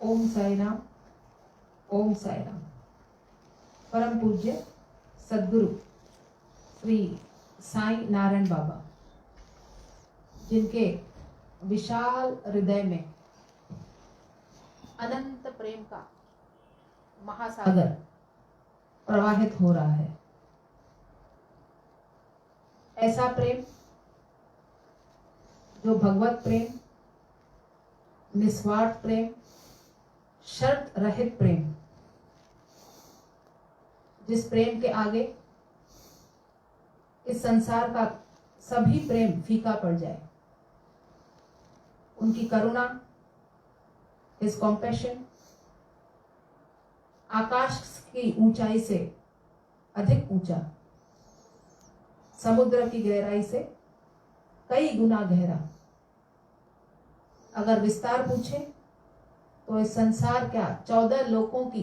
ओम साई राम, ओम साई राम। परम पूज्य सद्गुरु श्री साई नारायण बाबा, जिनके विशाल हृदय में अनंत प्रेम का महासागर प्रवाहित हो रहा है। ऐसा प्रेम जो भगवत प्रेम, निस्वार्थ प्रेम, शर्त रहित प्रेम, जिस प्रेम के आगे इस संसार का सभी प्रेम फीका पड़ जाए। उनकी करुणा, His compassion, आकाश की ऊंचाई से अधिक ऊंचा, समुद्र की गहराई से कई गुना गहरा। अगर विस्तार पूछे तो इस संसार क्या 14 लोकों की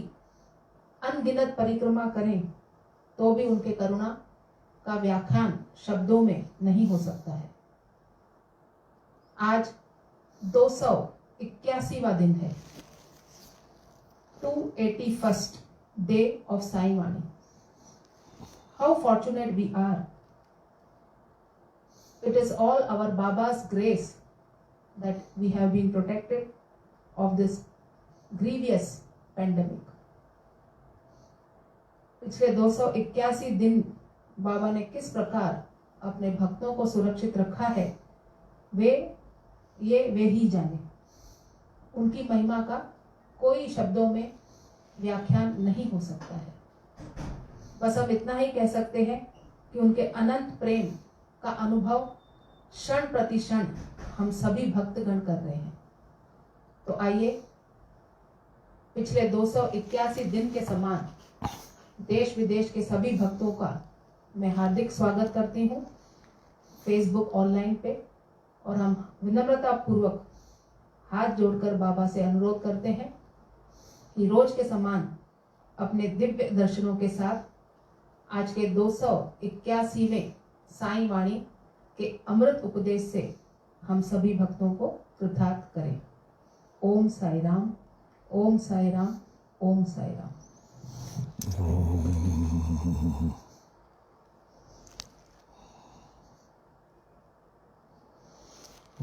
अनगिनत परिक्रमा करें तो भी उनके करुणा का व्याख्यान शब्दों में नहीं हो सकता है। आज 281वां दिन है, 281st day of Sai Vani. How fortunate we are! It is all our Baba's grace that we have been protected of this grievous pandemic. पिछले 281 दिन बाबा ने किस प्रकार अपने भक्तों को सुरक्षित रखा है, वे ही जाने। उनकी महिमा का कोई शब्दों में व्याख्यान नहीं हो सकता है। बस हम इतना ही कह सकते हैं कि उनके अनंत प्रेम का अनुभव क्षण प्रति क्षण हम सभी भक्तगण कर रहे हैं। तो आइए पिछले 281 दिन के समान देश विदेश के सभी भक्तों का मैं हार्दिक स्वागत करती हूँ फेसबुक ऑनलाइन पे, और हम विनम्रता पूर्वक हाथ जोड़कर बाबा से अनुरोध करते हैं कि रोज के समान अपने दिव्य दर्शनों के साथ आज के 281वें साई वाणी के अमृत उपदेश से हम सभी भक्तों को कृतार्थ करें। ओम साई राम, ओम साई राम, ओम साई राम।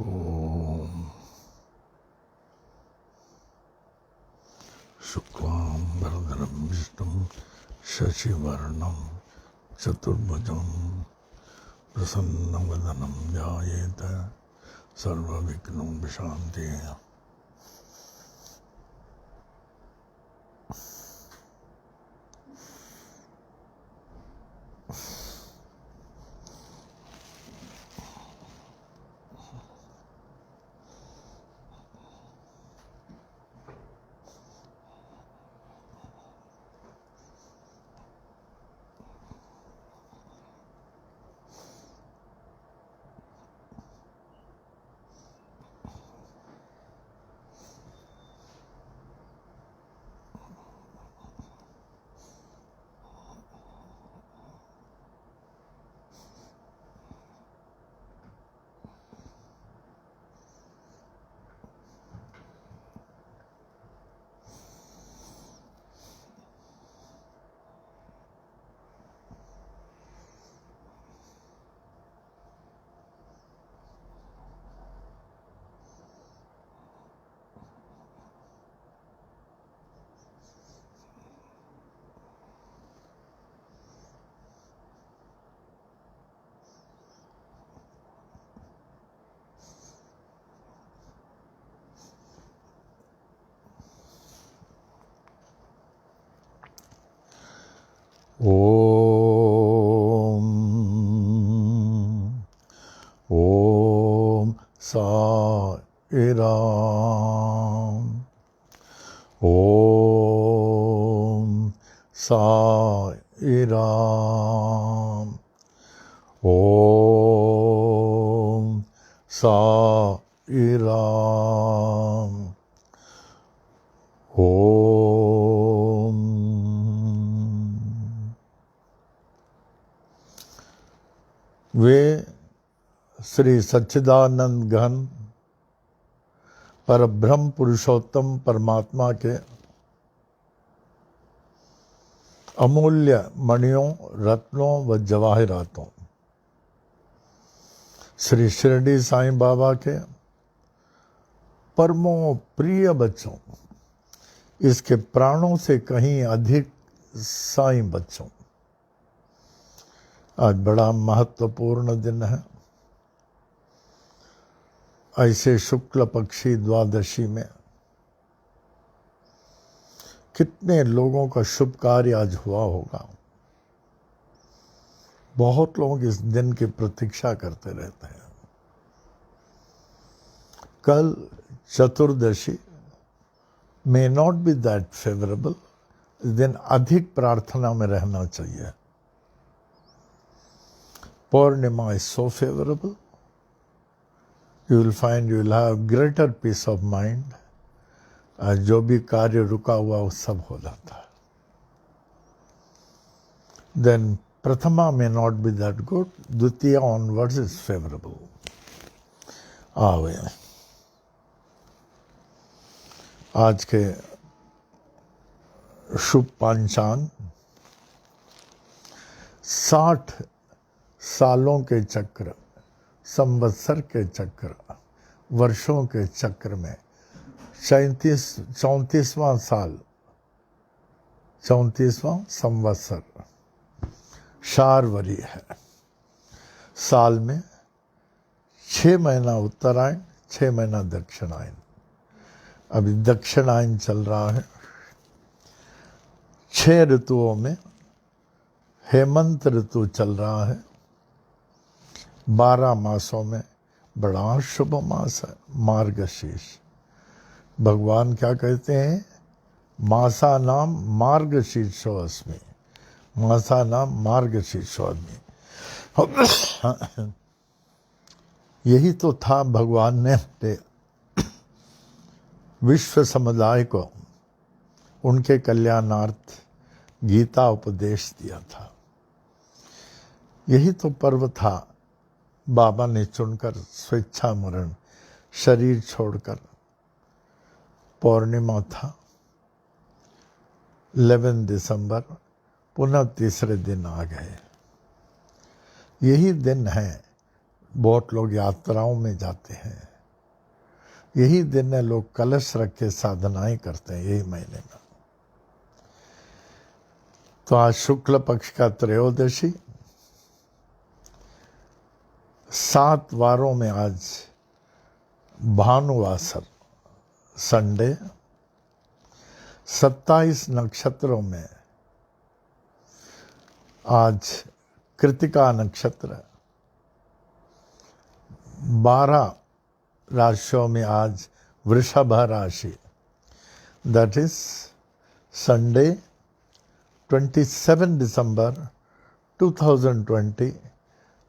ओम शुक्लां वरदरं विष्णुं शशिवर्णं चतुर्भुजं प्रसन्नवदनं ध्यायेत सर्वविघ्नोपशान्तये। ओम ओम साई राम, ओम साई राम, ओम साई राम, ओम। वे श्री सच्चिदानंद घन परब्रह्म पुरुषोत्तम परमात्मा के अमूल्य मणियों, रत्नों व जवाहरातों, श्री शिरडी साईं बाबा के परमो प्रिय बच्चों, इसके प्राणों से कहीं अधिक साईं बच्चों, आज बड़ा महत्वपूर्ण दिन है। ऐसे शुक्ल पक्षी द्वादशी में कितने लोगों का शुभ कार्य आज हुआ होगा। बहुत लोग इस दिन की प्रतीक्षा करते रहते हैं। कल चतुर्दशी may not be that favourable, इस दिन अधिक प्रार्थना में रहना चाहिए। पौर्णिमा is so favourable, you will find you will have greater peace of mind. जो भी कार्य रुका हुआ वो सब हो जाता है। Then Prathama may not be that good, Dvitiya onwards is favorable. आज के शुभ पंचांग 60 सालों के चक्र, संवत्सर के चक्र, वर्षों के चक्र में 34वां साल, 34वां संवत्सर शारवरी है। साल में 6 महीना उत्तरायण, 6 महीना दक्षिणायन। अभी दक्षिणायन चल रहा है। 6 ऋतुओं में हेमंत ऋतु चल रहा है। 12 मासों में बड़ा शुभ मास है मार्गशीर्ष। भगवान क्या कहते हैं? मासा नाम मार्गशीर्षो अस्मि, मासा नाम मार्गशीर्षो अस्मि। यही तो था भगवान ने अपने विश्व समुदाय को उनके कल्याणार्थ गीता उपदेश दिया था। यही तो पर्व था बाबा ने चुनकर स्वेच्छा मरण शरीर छोड़कर। पौर्णिमा था 11 दिसंबर, पुनः तीसरे दिन आ गए। यही दिन है बहुत लोग यात्राओं में जाते हैं। यही दिन है लोग कलश रख के साधनाएं करते हैं यही महीने में। तो आज शुक्ल पक्ष का त्रयोदशी, 7 वारों में आज भानुवासर संडे, 27 नक्षत्रों में आज कृतिका नक्षत्र, 12 राशियों में आज वृषभ राशि। दैट इज संडे 27 दिसंबर 2020,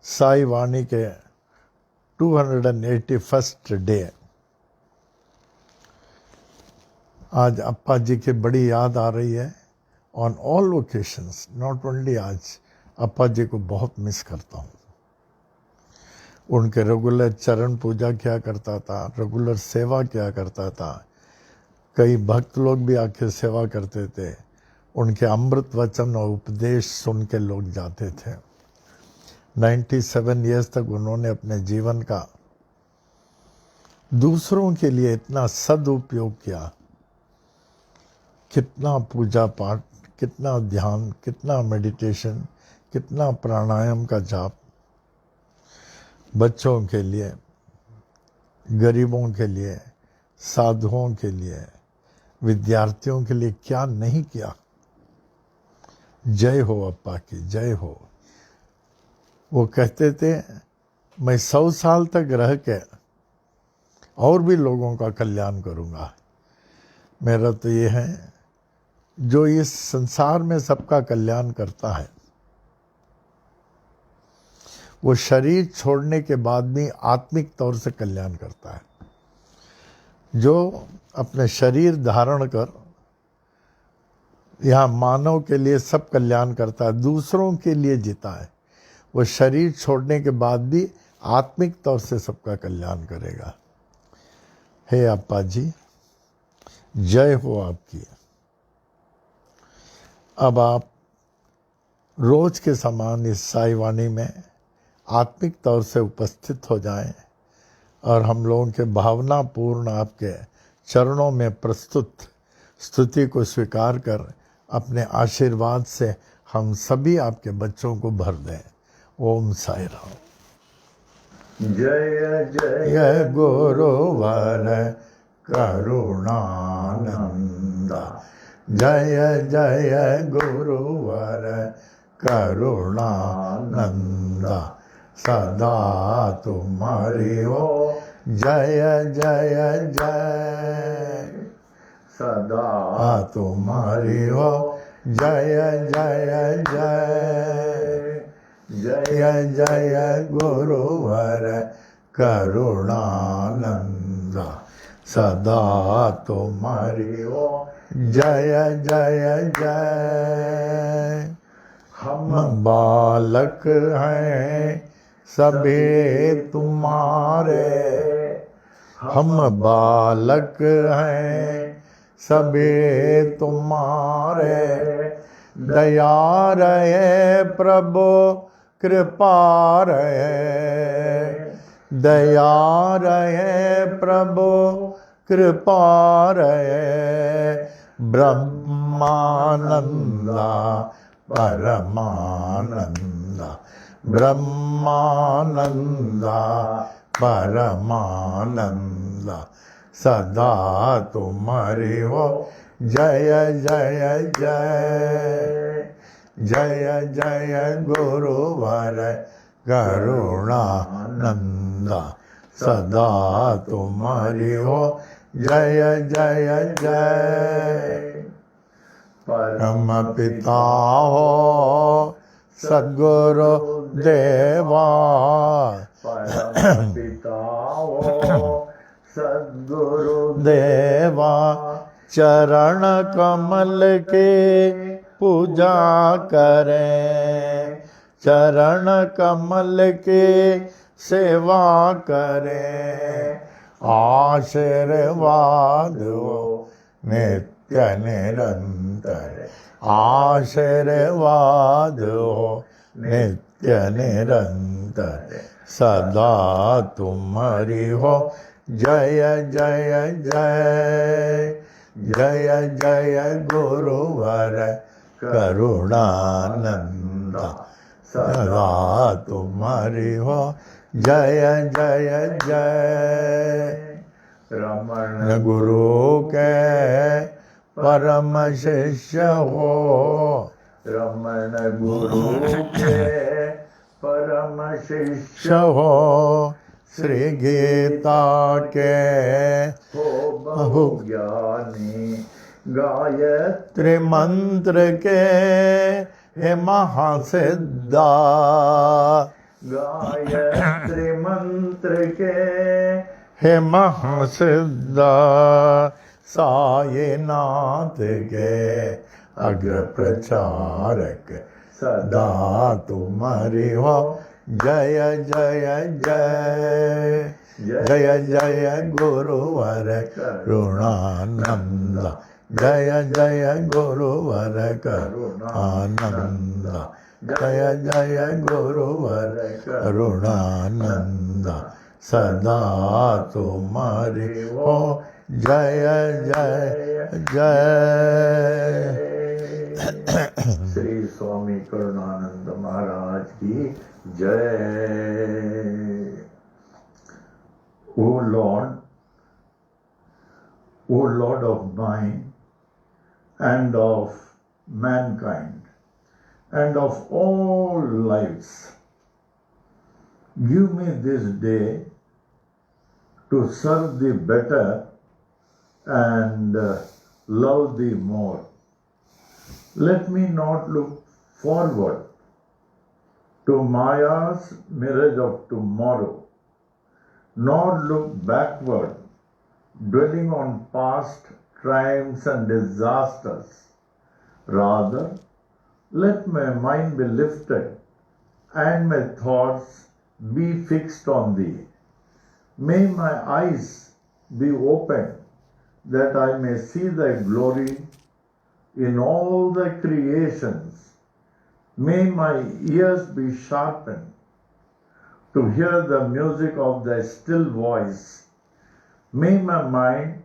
साई वाणी के 281st डे। आज अप्पा जी की बड़ी याद आ रही है on all occasions, not only आज। अप्पा जी को बहुत मिस करता हूँ। उनके रेगुलर चरण पूजा किया करता था, रेगुलर सेवा किया करता था। कई भक्त लोग भी आके सेवा करते थे। उनके अमृत वचन और उपदेश सुन के लोग जाते थे। 97 ईयर्स तक उन्होंने अपने जीवन का दूसरों के लिए इतना सदुपयोग किया। कितना पूजा पाठ, कितना ध्यान, कितना मेडिटेशन, कितना प्राणायाम का जाप, बच्चों के लिए, गरीबों के लिए, साधुओं के लिए, विद्यार्थियों के लिए क्या नहीं किया। जय हो अप्पा की, जय हो। वो कहते थे मैं 100 साल तक रह के और भी लोगों का कल्याण करूंगा। मेरा तो ये है जो इस संसार में सबका कल्याण करता है वो शरीर छोड़ने के बाद भी आत्मिक तौर से कल्याण करता है। जो अपने शरीर धारण कर यहाँ मानव के लिए सब कल्याण करता है, दूसरों के लिए जीता है, वो शरीर छोड़ने के बाद भी आत्मिक तौर से सबका कल्याण करेगा। हे अप्पा जी, जय हो आपकी। अब आप रोज के समान इस साई वाणी में आत्मिक तौर से उपस्थित हो जाएं और हम लोगों के भावनापूर्ण आपके चरणों में प्रस्तुत स्तुति को स्वीकार कर अपने आशीर्वाद से हम सभी आपके बच्चों को भर दें। ओम साई राम। जय जय जय गुरुवर करुणानंद, जय जय गुरुवर करुणानंद, सदा तुम्हारी हो जय जय जय, सदा तुम्हारी हो जय जय जय, जय जय गुरुवर करुणानंद, सदा तुम्हारी हो जय जय जय। हम बालक हैं सभी तुम्हारे, हम बालक हैं सभी तुम्हारे, दया रहे प्रभु कृपा रहे, दया रहे प्रभु कृपा रहे, ब्रह्मानंदा परमानंदा, ब्रह्मानंदा परमानंदा, सदा तुम्हारी हो जय जय जय, जय जय गुरुवर करुणानंदा, सदा तुम्हारी हो जय जय जय। परम पिता हो सद्गुरु देवा, परम पिता हो सद्गुरु देवा, चरण कमल के पूजा करें, चरण कमल के सेवा करें, आशीर्वाद हो नित्य निरंतर, आशीर्वाद हो नित्य निरंतर, सदा तुम्हारी हो जय जय जय, जय जय गुरुवर करुणानंद, सदा तुम्हारी हो जय जय जय। रमण गुरु के परम शिष्य हो, रमण गुरु के परम शिष्य हो, श्री गीता के हो बहुज्ञानी, गायत्री त्रिमंत्र के हे महासिद्धा, गायत्री मंत्र के हे महासिद्धा, साईनाथ के अग्र प्रचारक, सदा तुम्हारी हो जय जय जय, जय जय गुरुवर करुणानंद, जय जय गुरुवर करुणानंद, जय जय गुरुवर करुणानंद, सदा तुम्हारी हो जय जय जय। श्री स्वामी करुणानंद महाराज की जय। O Lord of mine and of mankind and of all lives, give me this day to serve thee better and love thee more. Let me not look forward to Maya's mirage of tomorrow, nor look backward, dwelling on past triumphs and disasters. Rather, let my mind be lifted and my thoughts be fixed on thee. May my eyes be opened, that I may see thy glory in all thy creations. May my ears be sharpened to hear the music of thy still voice. May my mind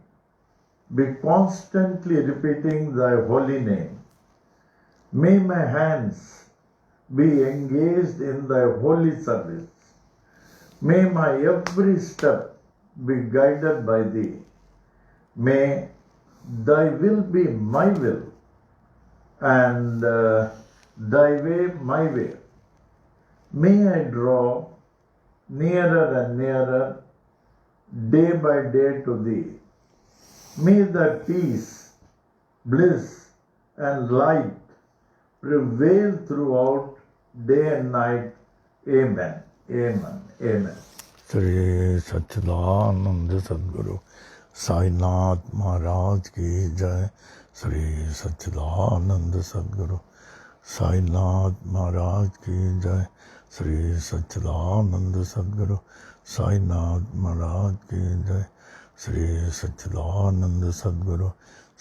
be constantly repeating thy holy name. May my hands be engaged in thy holy service. May my every step be guided by thee. May thy will be my will, and thy way my way. May I draw nearer and nearer day by day to thee. May thy peace, bliss, and light prevail throughout day and night. Amen. Amen. Amen. Shri सच्चिदानंद सद्गुरु साईनाथ महाराज की जय। श्री सच्चिदानंद सद्गुरु साईनाथ महाराज की जय। श्री सच्चिदानंद सद्गुरु साईनाथ महाराज की जय। श्री सच्चिदानंद सद्गुरु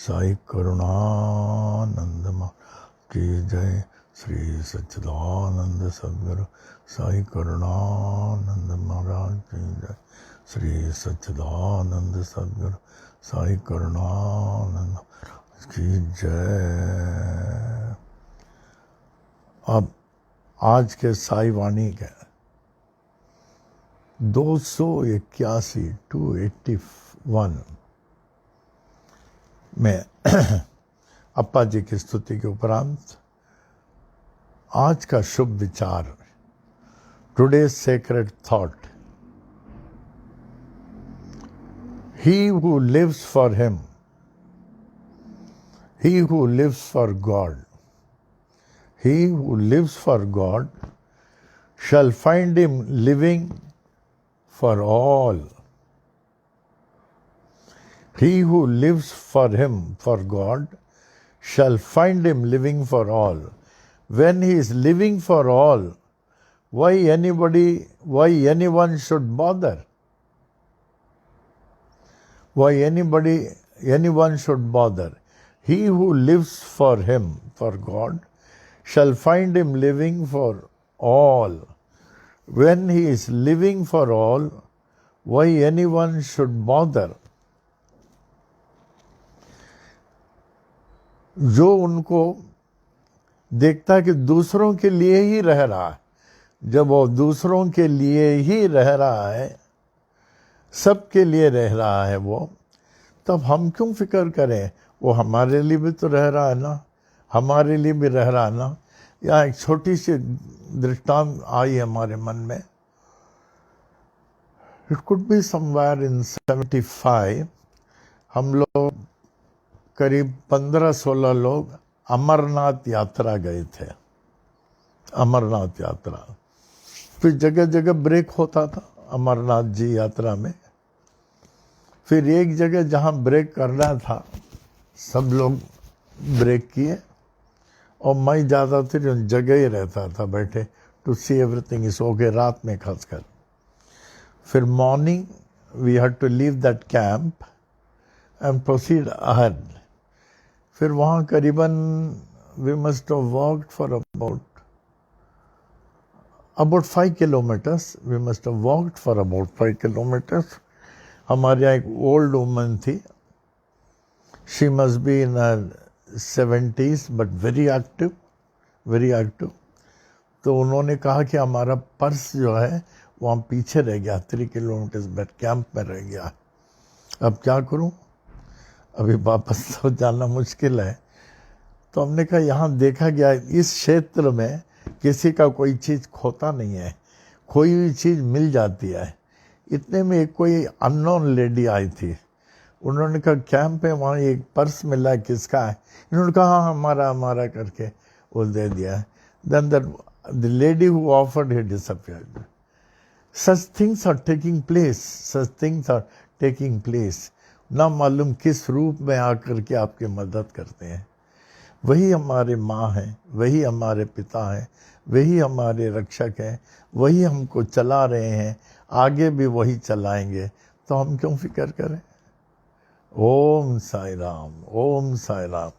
साई करुणानंद महाराज की जय। श्री सच्चिदानंद सद्गुरु साई करुणानंद महाराज की जय। श्री सच्चिदानंद सद्गुरु साई करुणानंद महाराज की जय। अब आज के साई वाणी के 281 में अप्पा जी की स्तुति के उपरांत आज का शुभ विचार, today's sacred thought. He who lives for him, he who lives for God, he who lives for God shall find him living for all. He who lives for him, for God, shall find him living for all. When he is living for all, why anyone should bother? Why anyone should bother? He who lives for him, for God, shall find him living for all. When he is living for all, why anyone should bother? जो उनको देखता है कि दूसरों के लिए ही रह रहा है, जब वो दूसरों के लिए ही रह रहा है, सबके लिए रह रहा है वो, तब हम क्यों फिक्र करें? वो हमारे लिए भी तो रह रहा है ना, हमारे लिए भी रह रहा है ना। यहाँ एक छोटी सी दृष्टांत आई हमारे मन में। It could be somewhere in 75 हम लोग करीब 15-16 लोग अमरनाथ यात्रा गए थे। अमरनाथ यात्रा, फिर जगह जगह ब्रेक होता था अमरनाथ जी यात्रा में। फिर एक जगह जहाँ ब्रेक करना था, सब लोग ब्रेक किए और मैं ज़्यादातर उन जगह ही रहता था बैठे, to see everything is okay, रात में खासकर। फिर morning we had to leave that camp and proceed ahead. फिर वहाँ करीबन we must have walked for about 5 kilometers. We must have walked for about 5 kilometers. हमारे यहाँ एक ओल्ड वुमन थी, she must be in her 70s but very active, very active. तो उन्होंने कहा कि हमारा पर्स जो है वहाँ पीछे रह गया, 3 किलोमीटर्स बैक कैंप में रह गया। अब क्या करूँ? अभी वापस तो जाना मुश्किल है। तो हमने कहा यहाँ देखा गया इस क्षेत्र में किसी का कोई चीज़ खोता नहीं है, कोई भी चीज़ मिल जाती है। इतने में एक कोई अननोन लेडी आई थी, उन्होंने कहा कैंप में वहाँ एक पर्स मिला है, किसका है? इन्होंने कहा हाँ हमारा हमारा करके वो दे दिया। Then the lady who offered he disappeared. Such things are taking place, such things are taking place. ना मालूम किस रूप में आकर के आपकी मदद करते हैं। वही हमारे माँ हैं, वही हमारे पिता हैं, वही हमारे रक्षक हैं, वही हमको चला रहे हैं, आगे भी वही चलाएंगे। तो हम क्यों फिक्र करें? ओम साई राम, ओम साई राम।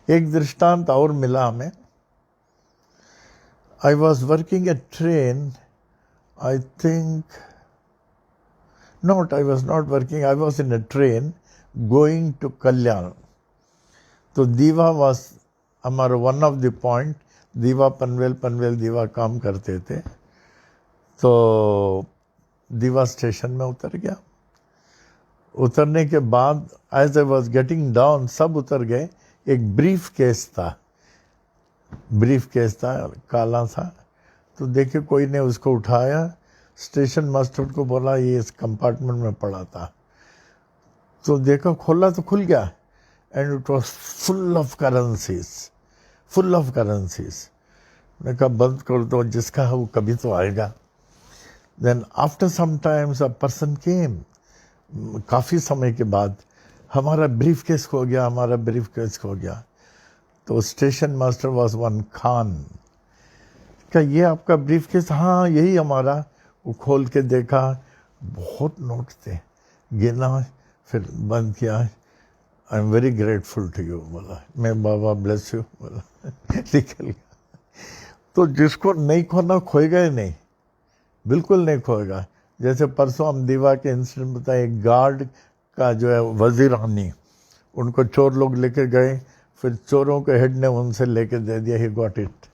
एक दृष्टांत और मिला हमें। I was working a train, I think not, I was not working, I was in a train going to Kalyan. तो दीवा वॉज हमारा वन ऑफ द पॉइंट, दीवा पनवेल दीवा काम करते थे। तो दीवा स्टेशन में उतर गया। उतरने के बाद as I was getting down, सब उतर गए। एक ब्रीफ केस था काला था। तो देखे कोई ने उसको उठाया, स्टेशन मास्टर को बोला ये इस कंपार्टमेंट में पड़ा था। तो देखा, खोला तो खुल गया, and it was full of currencies. मैंने कहा बंद कर दो, जिसका है वो कभी तो आएगा। Then after some times a person came, काफ़ी समय के बाद, हमारा ब्रीफ केस खो गया। तो station master was one Khan. क्या ये आपका ब्रीफ केस? हाँ यही हमारा। वो खोल के देखा, बहुत नोट थे, गिना, फिर बंद किया। I am very grateful to you बोला। मैं बाबा ब्लेस यू बोला, निकल गया। तो जिसको नहीं खोना खोएगा ही नहीं, बिल्कुल नहीं खोएगा। जैसे परसों हम दीवा के इंसिडेंट बताए, एक गार्ड का जो है वजीरानी, उनको चोर लोग लेके गए, फिर चोरों के हेड ने उनसे लेके दे दिया, ही गॉट इट।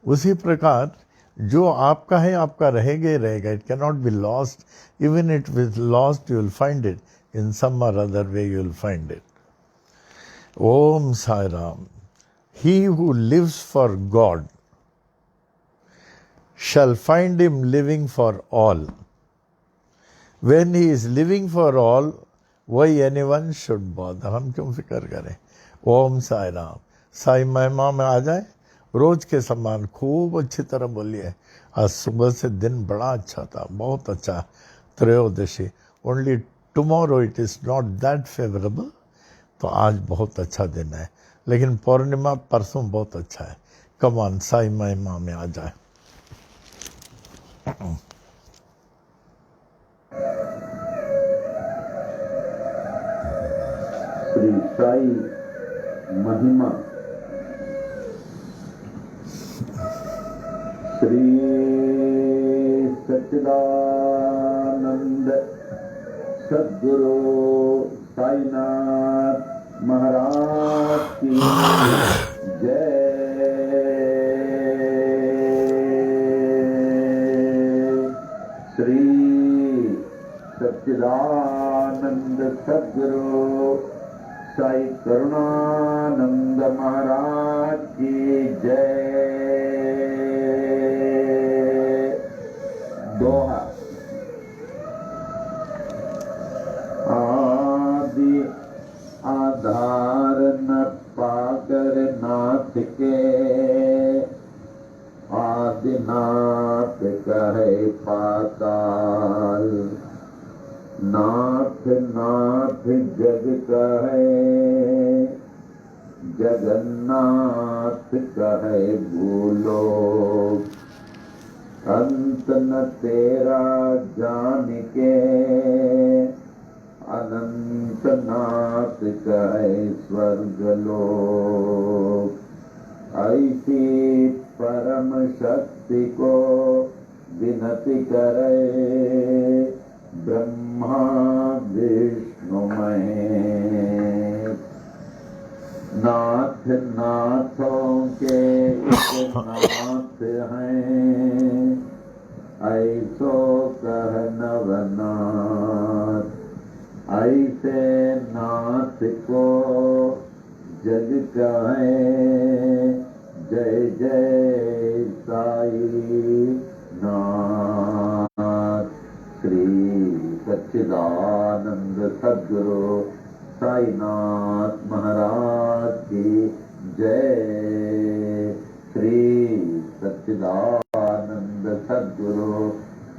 उसी प्रकार जो आपका है आपका रहेगा ही रहेगा। It can not be lost. Even it was lost you will find it in some or other way, you will find it. Om Sai Ram. He who lives for God shall find him living for all. When he is living for all, why anyone should bother? हम क्यों फिक्र करें? ओम साई राम। साई महिमा में आ जाए, रोज के समान खूब अच्छी तरह बोलिए। आज सुबह से दिन बड़ा अच्छा था, बहुत अच्छा। त्रयोदशी, only tomorrow it is not that favourable. तो आज बहुत अच्छा दिन है, लेकिन पौर्णिमा परसों बहुत अच्छा है। कम ऑन, साई महिमा में आ जाए। श्री साई महिमा। श्री सच्चिदानंद सद्गुरु साईनाथ महाराज की जय। श्री सच्चिदानंद सद्गुरु साई करुणानंद महाराज की जय। दोहा। आदि आधार न पाकर नाथ के, आदिनाथ कहे पाताल। नाथ नाथ जग कहे, जगन्नाथ कहे भूलोक। अंत न तेरा जान के, अनंत नाथ कहे स्वर्गलोक। ऐसी परम शक्ति को विनती करे, ब्रह्मा विष्णु महेश। नाथ नाथों के एक नाथ हैं, ऐसो कह नवनाथ। ऐसे नाथ को जग कहे, जय जय साई नाथ। श्री सच्चिदानंद सद्गुरु साईनाथ महाराज की जय। श्री सच्चिदानंद सद्गुरु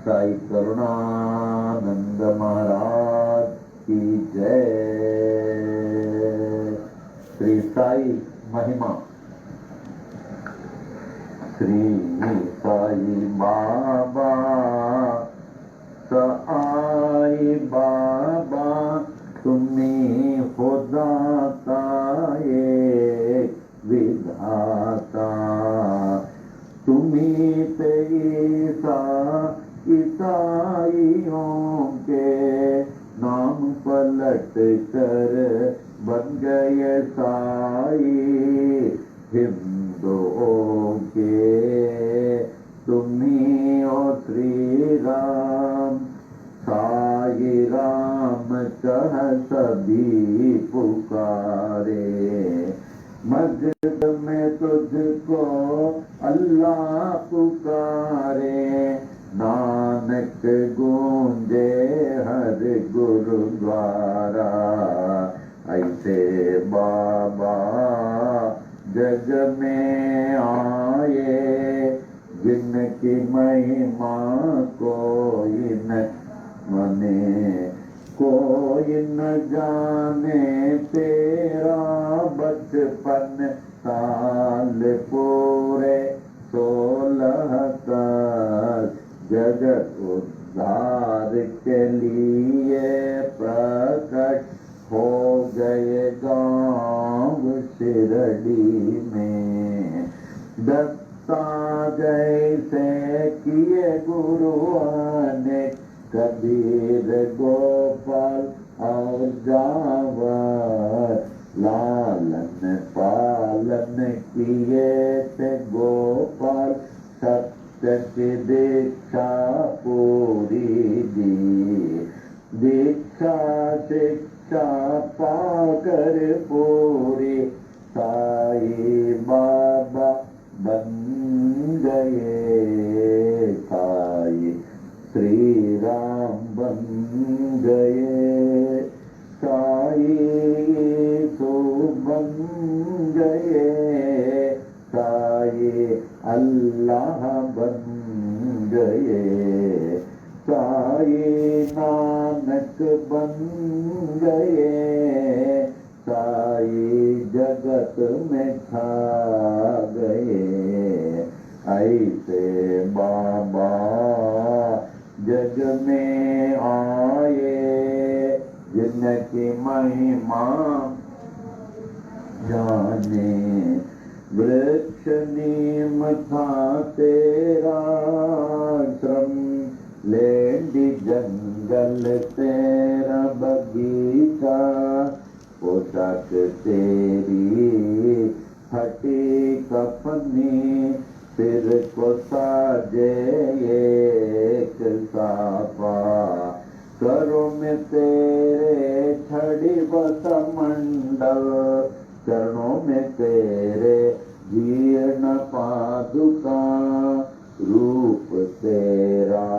साई करुणानंद महाराज की जय। श्री साई महिमा। श्री साई बाबा साई बाबा तुम्ही साई हिंदुओं के तुम्ही हो श्री राम। साई राम कह सभी पुकारे, मस्जिद में तुझको अल्लाह पुकारे। नानक गूंजे हर गुरुद्वारा, ऐसे बाबा जग में आए। जिनकी महिमा कोई न मने, कोई न जाने तेरा। बचपन साल पूरे 16 तक, जगत उद्धार के लिए प्रकट हो गए गांव शिरडी में। दत्ता जैसे किए गुरुओं ने, कबीर गोपाल और जावर। लालन पालन किए थे गोपाल, सत्य की दीक्षा पूरी दी। दीक्षा शिक्षा पाकर पूरी, साई बाबा बन गए। साई श्री राम बन गए। साई तो बन गए। साई अल्लाह बन गए। साई नानक बन गए। साई जगत में छा गए। ऐसे बाबा जग में आए, जिनकी महिमा जाने। वृक्ष नीम था तेरा श्रम, लेंडी जंगल तेरा बगीचा। पोशाक तेरी फटी कफनी, सिर को साजे एक साफा। करों में तेरे छड़ी बसमंडल, चरणों में तेरे जीर्ण पादुका। रूप तेरा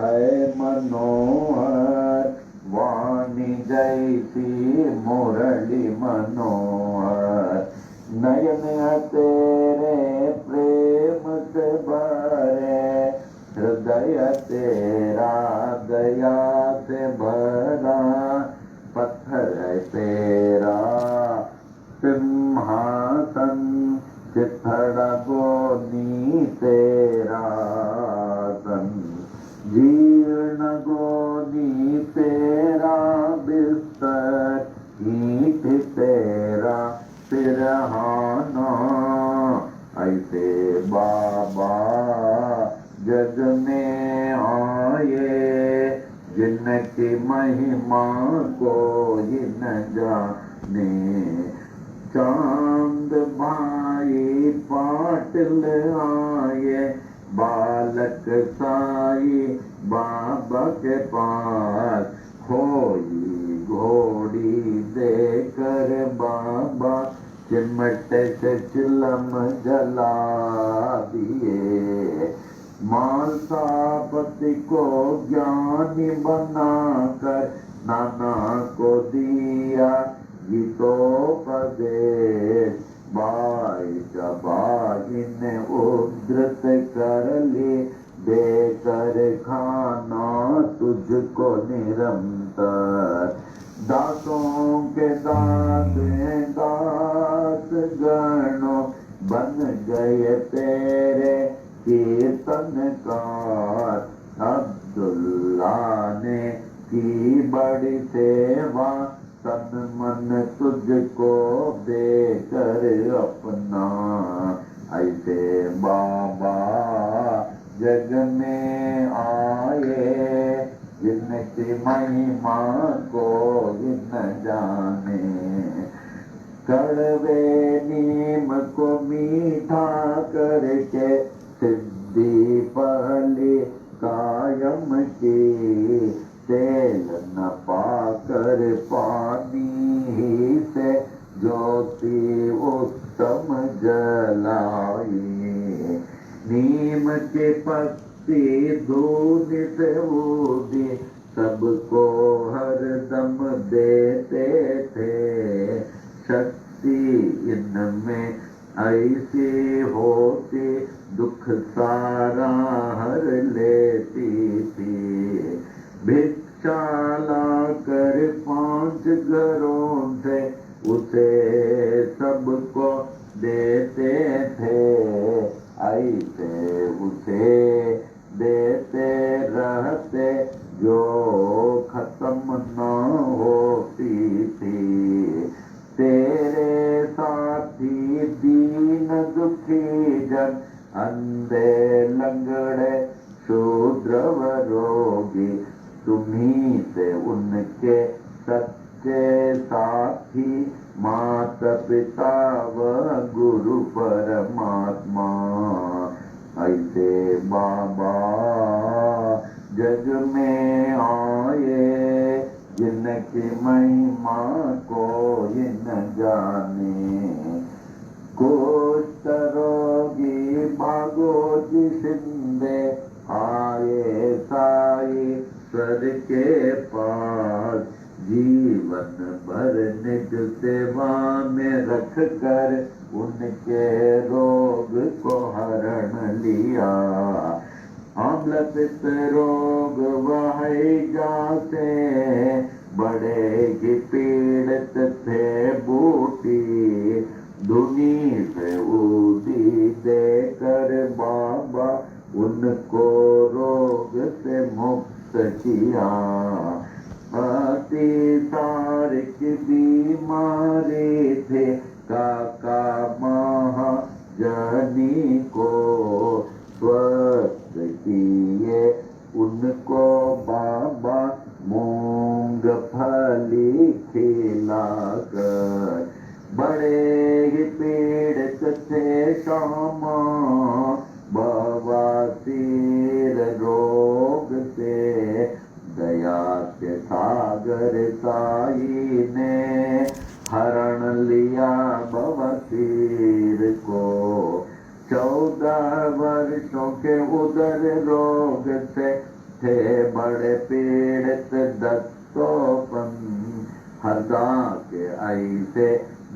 है मनोहर, वाणी जैसी मुरली मनोहर। नयन तेरे प्रेम से भरे, हृदय तेरा दया से भरा। पत्थर है तेरा सिंहासन, चिथड़ा गोनी तेरा सन। जीर्ण गोनी तेरा बिस्तर, ईंट तेरा सिरहाना। ऐसे बाबा जग में आए, जिनकी महिमा कोई न जाने। चांद भाई पाटिल आए, बालक साई बाबा के पास। खोई घोड़ी देकर बाबा, चिमट से चिलम जला दिए। मालसापति को ज्ञानी बनाकर, नाना को दिया गीतोपदेश। बाई चबाई ने उद्धृत कर ली, देकर खाना तुझको निरंतर। दासों के दास दास गणों, बन गए तेरे कीर्तनकार। अब्दुल्ला ने की बड़ी सेवा, तन मन तुझको देकर अपना। ऐसे बाबा जग में आए, जिनकी महिमा को न जाने। कड़वे नीम को मीठा करके सिद्धि पहले कायम की, तेल न पाकर पानी ही से ज्योति उत्तम जलाई। नीम के पत्ती दूध से ऊदी सबको हरदम देते थे। शक्ति इनमें ऐसी होती दुख सारा हर लेती थी। भिक्षा लाकर 5 घरों से उसे सबको देते थे। ऐसे उसे देते रहते जो खत्म न होती थी। तेरे साथी दीन दुखी जन, अंधे लंगड़े शूद्र व रोगी, तुम्ही से उनके सच्चे साथी, माता पिता व गुरु परमात्मा। ऐसे बाबा जग में आए, जिनकी महिमा कोई न जाने। कुष्ठ रोगी भागो जिसंदे, आए साई स्वर के पास। जीवन भर निज सेवा में रख कर उनके रोग को हरण लिया। आम्ल पित्त रोग वह जाते, बड़े ही पीड़ित थे बूटी। धुनी से ऊदी देकर बाबा उनको रोग से मुक्त किया। अति तारिक बीमारी थे काका महाजनी को, स्वस्थ किए उनको बाबा मूंगफली खिलाकर। बड़े ही पीड़ित थे श्यामा बवासीर रोग से। दया के सागर साई ने हरण लिया बवासीर को। 14 वर्षों के उदर रोग से थे बड़े पीड़ित दत्तोपन। हरदा के ऐसे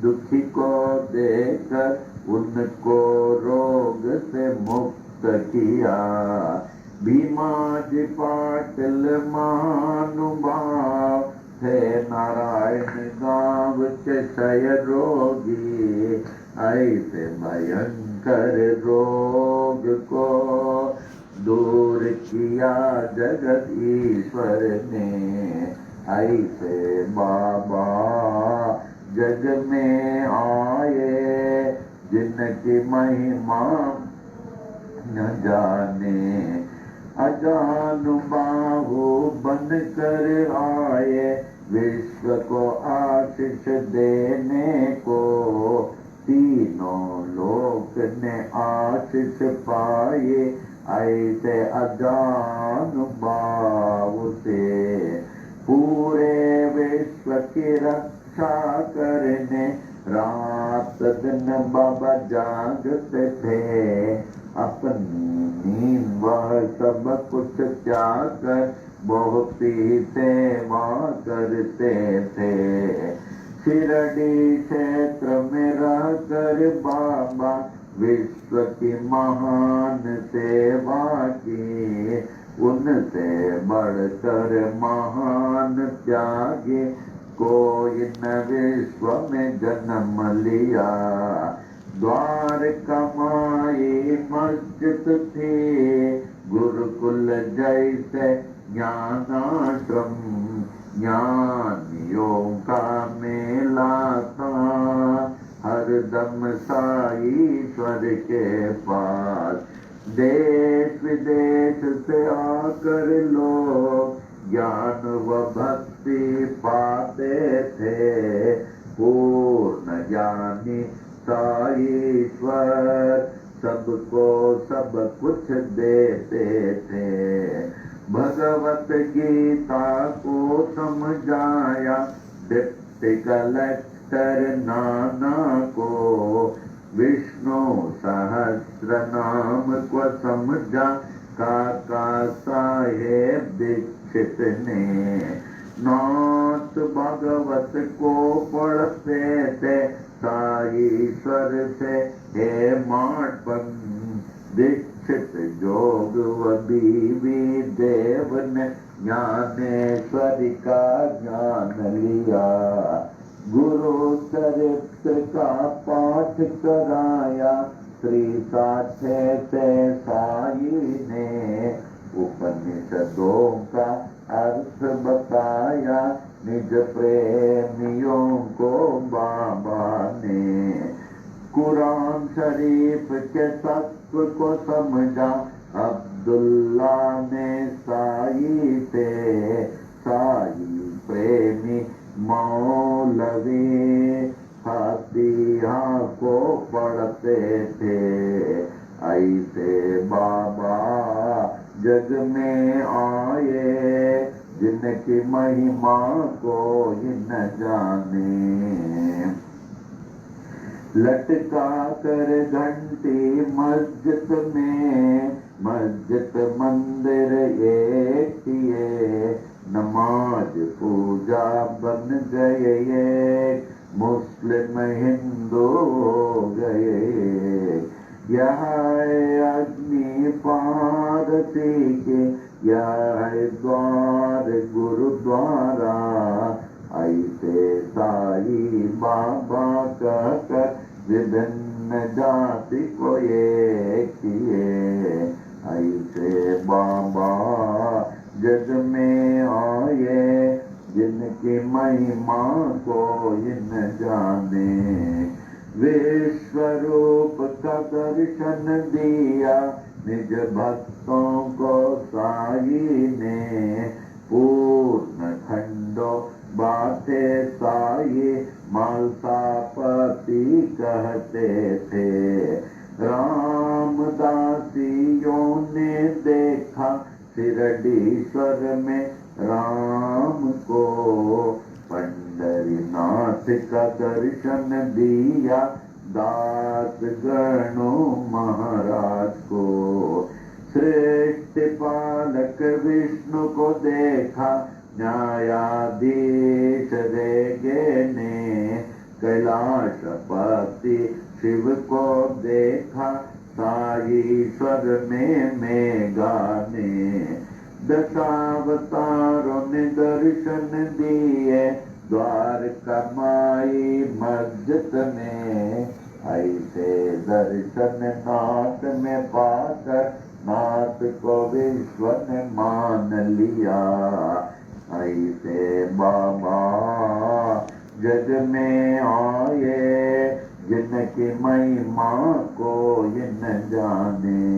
दुखी को देकर उनको रोग से मुक्त किया। भीमाजी पाटिल महानुभाव थे नारायण गांव के क्षय रोगी। ऐसे भयंकर रोग को दूर किया जगत ईश्वर ने। ऐसे बाबा जग में आए, जिनकी महिमा न जाने। अजानुबाहु बन कर आए, विश्व को आशीष देने को। तीनों लोक ने आशीष पाए, ऐसे अजानुबाहु से। पूरे विश्व की रक्षा करने रात दिन बाबा जागते थे। अपनी नींद वह सब कुछ त्याग कर बहुत ही सेवा करते थे। शिरडी क्षेत्र में रहकर बाबा विश्व की महान सेवा की। उनसे बढ़कर महान त्यागी कोई न विश्व में जन्म लिया। द्वारका माई मस्जिद थी, गुरुकुल जैसे ज्ञानाश्रम। ज्ञानियों का मेला था हरदम साईश्वर के पास। देश विदेश से आकर लोग ज्ञान व भक्ति पाते थे। पूर्ण ज्ञानी साईश्वर सबको सब कुछ देते थे। भगवत गीता को समझाया डिप्टी कलेक्टर नाना को, विष्णु सहस्र नाम को समझा काका साहेब दीक्षित ने। नाथ भागवत को पढ़ते थे साईश्वर से हे माटपन। दीक्षित जोग व बीवी देव ने ज्ञानेश्वरी का ज्ञान लिया। गुरु चरित्र का पाठ कराया श्री साठे से साई ने। उपनिषदों का अर्थ बताया निज प्रेमियों को बाबा ने। कुरान शरीफ के तत्व को समझा अब्दुल्ला ने साई से। साई प्रेमी मौलवी फातिहा को पढ़ते थे। ऐसे बाबा जग में आए जिनकी महिमा को न जाने। लटका कर घंटी मस्जिद में, मस्जिद मंदिर एक किए। नमाज पूजा बन गए एक, मुस्लिम हिंदू हो गए। यह अग्नि पारसी के, यह द्वार गुरुद्वारा। ऐसे साई बाबा कहकर विभिन्न जाति को एक किए। ऐसे बाबा जग में आए जिनकी महिमा को न जाने। विश्वरूप का दर्शन दिया निज भक्तों को साई ने। पूर्ण खंडो बातें साई मालसापति कहते थे। रामदासियों ने देखा शिरडीश्वर में राम को। पंढरीनाथ का दर्शन दिया दास गणो महाराज को। सृष्टि पालक विष्णु को देखा न्यायाधीश रेगे ने। कैलाशपति शिव को देखा साईश्वर में मेघा ने। दशावतारों ने दर्शन दिए द्वारका माई मस्जिद में। ऐसे दर्शन नाथ में पाकर नाथ को विश्व ने मान लिया। ऐसे बाबा जग में आए जिनकी महिमा को न जाने।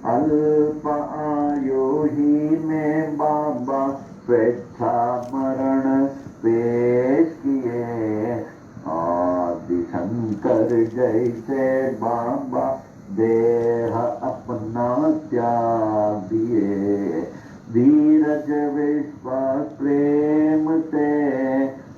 अल्प आयु ही में बाबा स्वेच्छा मरण पेश किए। आदि शंकर जैसे बाबा देह अपना त्याग दिए। धीरज विश्वास प्रेम से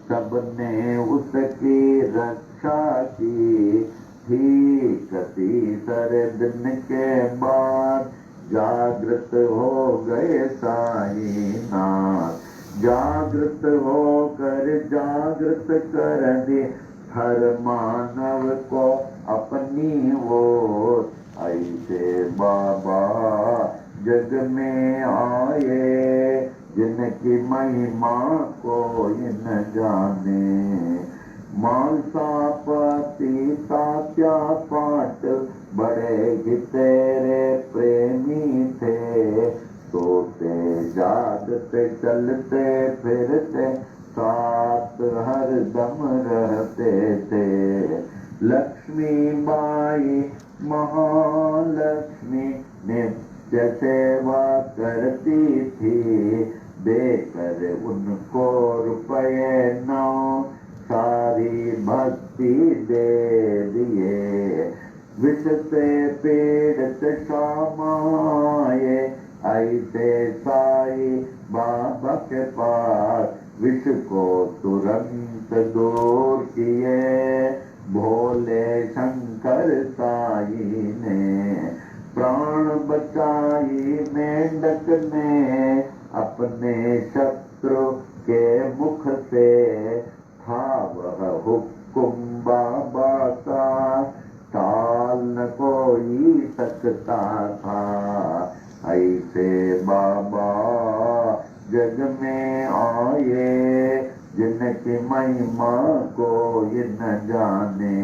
सबने उसकी रक्षा की। ठीक तीसरे दिन के बाद जागृत हो गए साईनाथ। जागृत होकर जागृत कर दे हर मानव को अपनी ओर। ऐसे बाबा जग में आए जिनकी महिमा को न जाने। मालसापति तात्या पाट बड़े ही तेरे प्रेमी थे। सोते जागते चलते फिरते साथ हर दम रहते थे। लक्ष्मी बाई महालक्ष्मी नित्य सेवा करती थी। देकर उनको रुपये 9 सारी भक्त शक्ति दे दिए। विष से पीड़ित शामाए ऐसे साई बाबा के पास विष को तुरंत दूर किए। भोले शंकर साई ने प्राण बचाई। मेंढक ने अपने शत्रु के मुख से था वह हुक्म बाबा का, टाल न कोई सकता था। ऐसे बाबा जग में आए जिनकी महिमा कोई न जाने।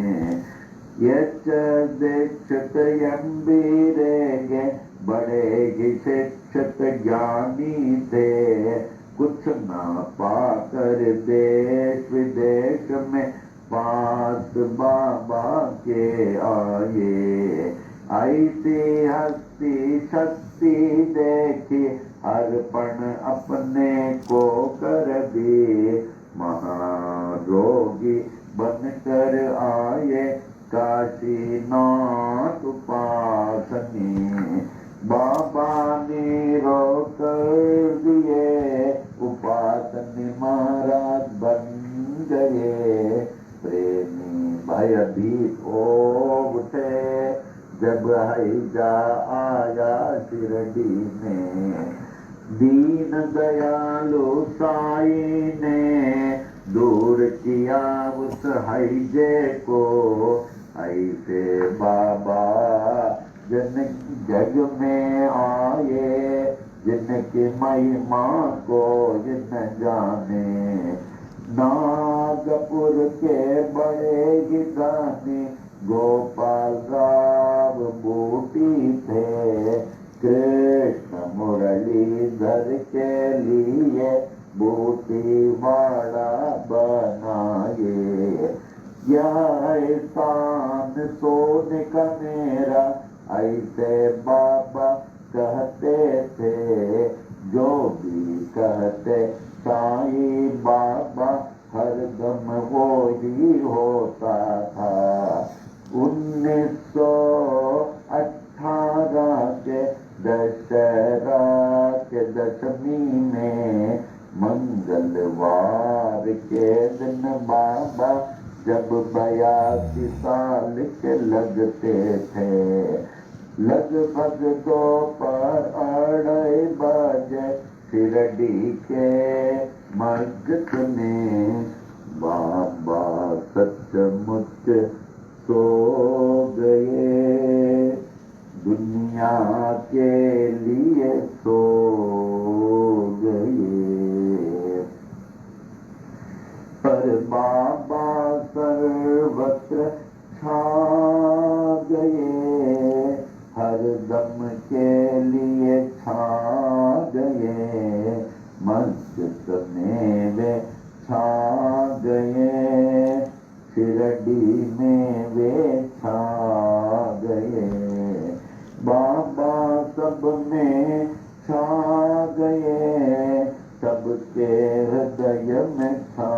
यच दीक्षित यम्बीरेगे बड़े ही शिक्षित ज्ञानी थे। कुछ ना पाकर देश विदेश में पास बाबा के आए। ऐसी हस्ती शक्ति देखी अर्पण अपने को कर दिए। महारोगी बनकर आए काशीनाथ उपासनी। बाबा ने रोक दिए उपासनी महाराज बन गए। प्रेमी भयभीत हो उठे जब हैजा आया शिरडी में। दीन दयालु साई ने दूर किया उस हैजे को। ऐसे बाबा जन जग में आए जिनकी महिमा को न जाने। नागपुर के बड़े गिदानी गोपाल राव बूटी थे। कृष्ण मुरलीधर के लिए बूटी वाड़ा बनाए। यह एहसान सोने का मेरा ऐसे बाबा कहते थे। जो भी कहते साईं बाबा हरदम वो ही होता था। 1918 के दशहरा के दशमी में मंगलवार के दिन बाबा जब 82 साल के लगते थे। लगभग दोपहर 2:30 बजे शिरडी के मस्जिद में बाबा सचमुच सो गए। दुनिया के लिए सो गए। पर बाबा सर्वत्र छा गए। हर दम के लिए छा गए। मस्जिद में वे छा गए। शिरडी में वे छा गए। बाबा सब में छा गए। सबके हृदय में छा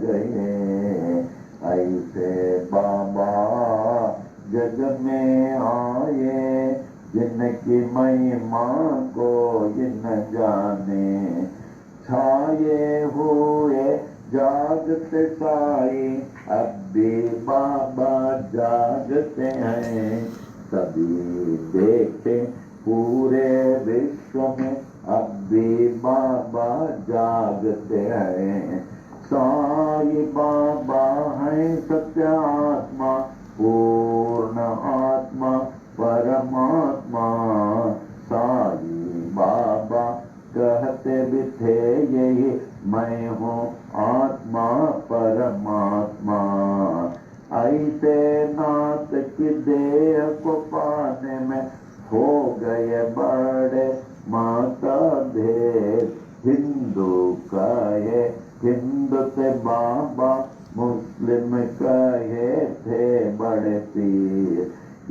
गए। ऐसे बाबा जग में आए जिनकी महिमा को न जाने। छाए हुए जागते साई अब भी बाबा जागते हैं। सभी देखे पूरे विश्व में अब भी बाबा जागते हैं। साई बाबा है सत्य आत्मा पूर्ण आत्मा परमात्मा। साई बाबा कहते भी थे यही मैं हूँ आत्मा परमात्मा। ऐसे नाथ की देह को पाने में हो गए बड़े मतभेद। हिंदू कहे हिंदू से बाबा, मुस्लिम कहे थे बड़े पीर।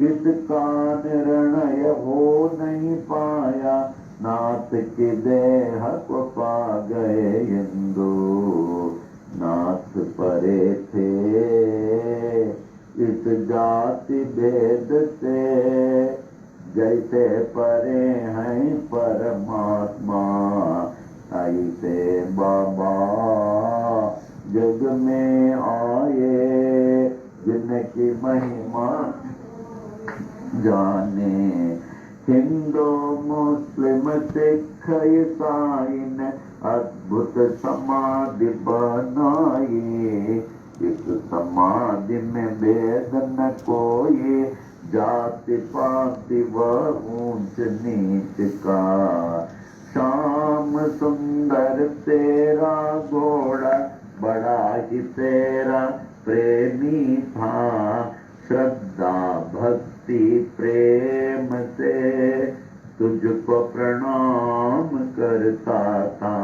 इसका निर्णय हो नहीं पाया, नाथ की देह को पा गए हिंदू। नाथ परे थे भेद से, जैसे परे हैं परमात्मा ऐसे बाबा जग में आए, जिनकी महिमा जाने। हिंदू मुस्लिम सिख ईसाई ने अद्भुत समाधि बनाई, इस समाधि में भेद न कोई, जाति पाति व ऊंच नीच का। श्याम सुंदर तेरा घोड़ा बड़ा ही तेरा प्रेमी था, श्रद्धा भक्ति प्रेम से तुझको प्रणाम करता था।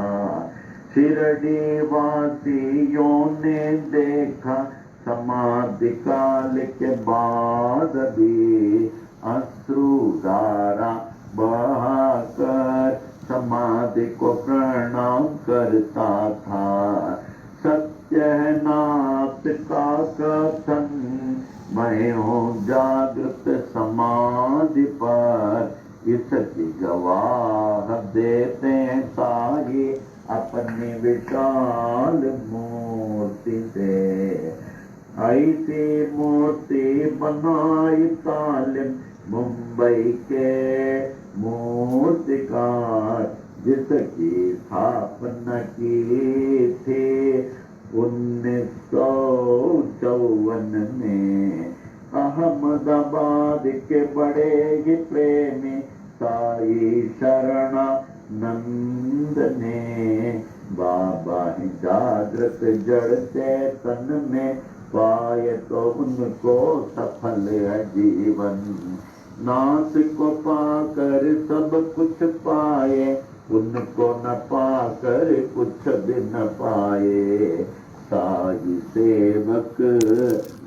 शिरडी वासियों ने देखा समाधि काल के बाद भी, अश्रुधारा बहाकर समाधि को प्रणाम करता था। सत्यनाथ का कथन, मैं हूँ जागृत समाधि पर, इसकी गवाह देते साई अपनी विशाल मूर्ति से। ऐसी मूर्ति बनाई तालिम मुंबई के मूर्तिकार, जिसकी स्थापना की थी 1954 में। अहमदाबाद के बड़े ही प्रेमी साई शरणानंद ने, बाबा जागृत जड़ चेतन में पाए तो उनको सफल है जीवन। नाथ को पाकर सब कुछ पाए, उनको न पाकर कुछ भी न पाए। साई सेवक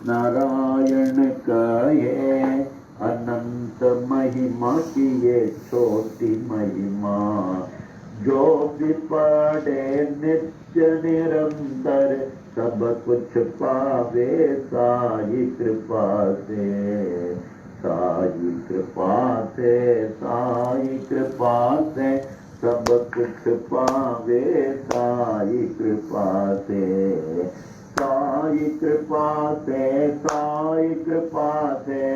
नारायण कहे, अनंत महिमा की ये छोटी महिमा। जो भी पढ़े नित्य निरंतर, सब कुछ पावे साई कृपा से। साई कृपा से, साई कृपा से सब कुछ पावे साई कृपा से। साई कृपा से, साई कृपा से,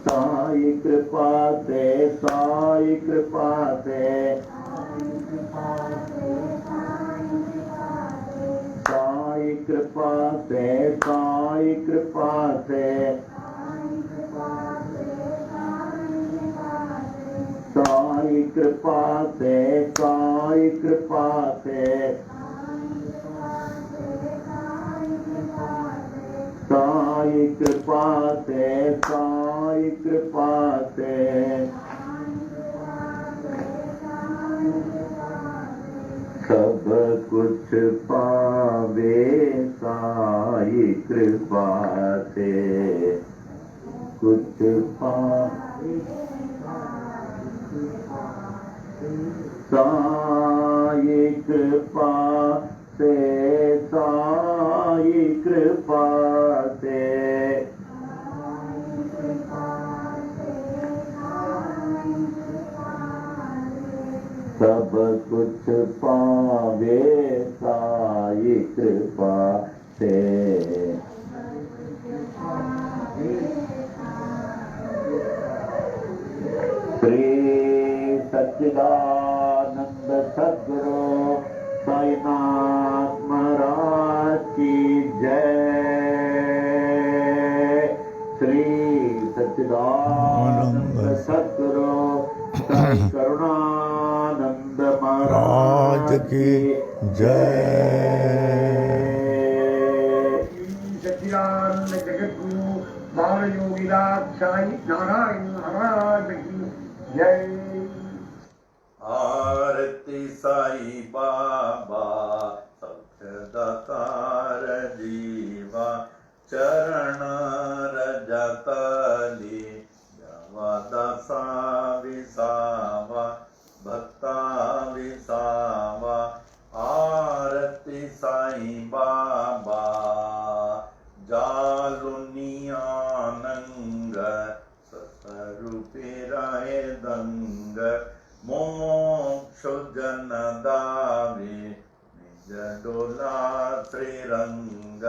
साई कृपा से, साई कृपा से, साई कृपा से, साई कृपा से, साई कृपा से, साई कृपा से, साई कृपा से, साई कृपा से। सब कुछ पावे साई कृपा से, कुछ पावे साई कृपा से, साई कृपा से। सब कुछ पावे साई कृपा से। श्री सच्चिदानंद सद्गुरु साईनाथ महाराज की जय। श्री सच्चिदानंद सद्गुरु साई करुणानंद महाराज की जय। सच्चिदानंद जगद्गुरु बाल योगीनाथ साई नारायण महाराज की जय। आरती साई बाबा सत्यदातार जीवा, चरण रजतली दासा विसावा, भक्ता विसावा। आरती साई बाबा डोला श्रीरंग,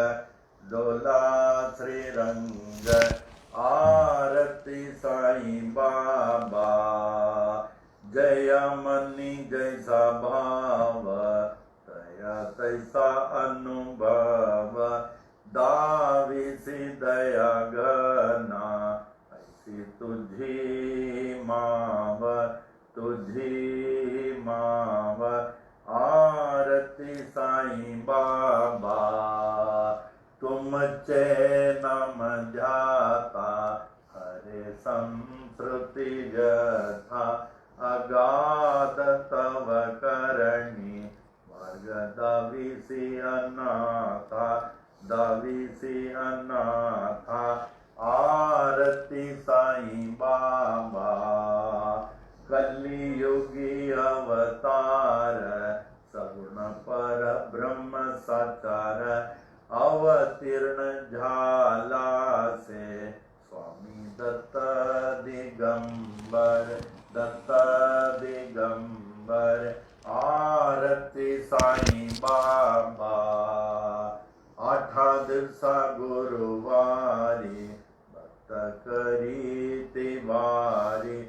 डोला श्रीरंग, आरती साईं बाबा। जय मनी जैसा भाव, दया तैसा अनुभव, दावी सी दया गना, ऐसी तुझी माव, तुझी माव। आरती साईं बाबा, तुम चैनम ध्याता, हरे संस्कृति व्यथा, अगाध तव करणी, वर्ग दविसी अनाथा, दविसी अनाथा। आरती साईं बाबा, कलियुगी अवतार, सगुण पर ब्रह्म साचार, अवतीर्ण झाला से, स्वामी दत्त दिगंबर, दत्त दिगंबर। आरती साईं बाबा, आठा दिवसा गुरुवारी, भक्त करी तिवारी,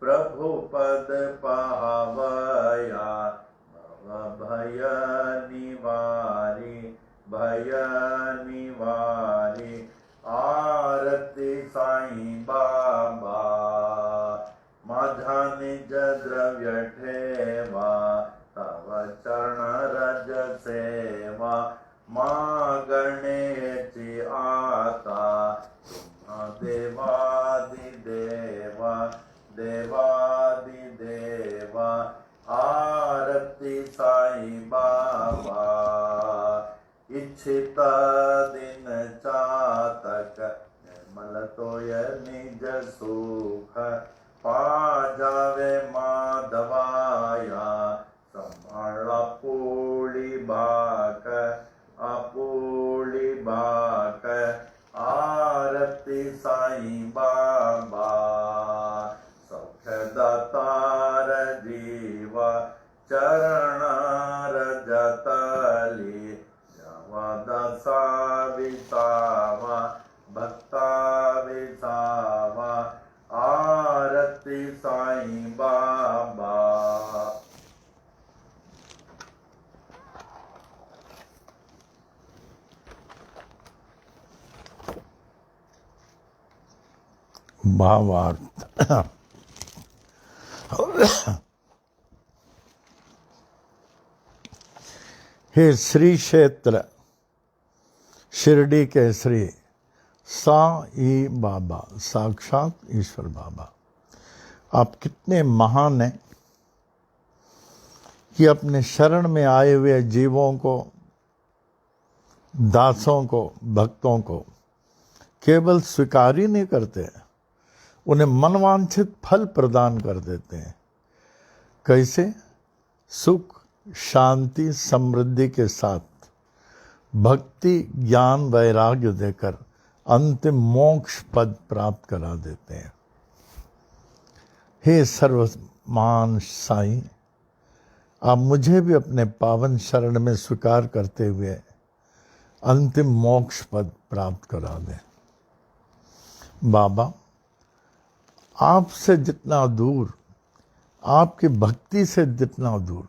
प्रभु पद पावया, भव भय निवारी, भय निवारी। आरती साईं बाबा, माझा निज द्रव्य ठेवा, तव चरण रज सेवा, मागणेची आता, तुम्हा देवादि देवा, देवादि देवा। आरती साईं बाबा, इच्छित दिन चातक, निर्मल तोय निज सुख, पा जावे माधवाया, संभाळा पोळी बाक, आपोळी बाक। आरती साईं बाबा, सौख्यदातार जीवा, चरणार जतली, जावा दासा विसावा, भक्ता विसावा। आरती साईं बाबा। भावार्थ। हे श्री क्षेत्र शिरडी के श्री साईं बाबा, साक्षात ईश्वर बाबा, आप कितने महान हैं कि अपने शरण में आए हुए जीवों को, दासों को, भक्तों को केवल स्वीकार ही नहीं करते, उन्हें मनवांछित फल प्रदान कर देते हैं। कैसे? सुख, शांति, समृद्धि के साथ भक्ति, ज्ञान, वैराग्य देकर अंतिम मोक्ष पद प्राप्त करा देते हैं। हे सर्वमान साईं, आप मुझे भी अपने पावन शरण में स्वीकार करते हुए अंतिम मोक्ष पद प्राप्त करा दें। बाबा, आपसे जितना दूर, आपकी भक्ति से जितना दूर,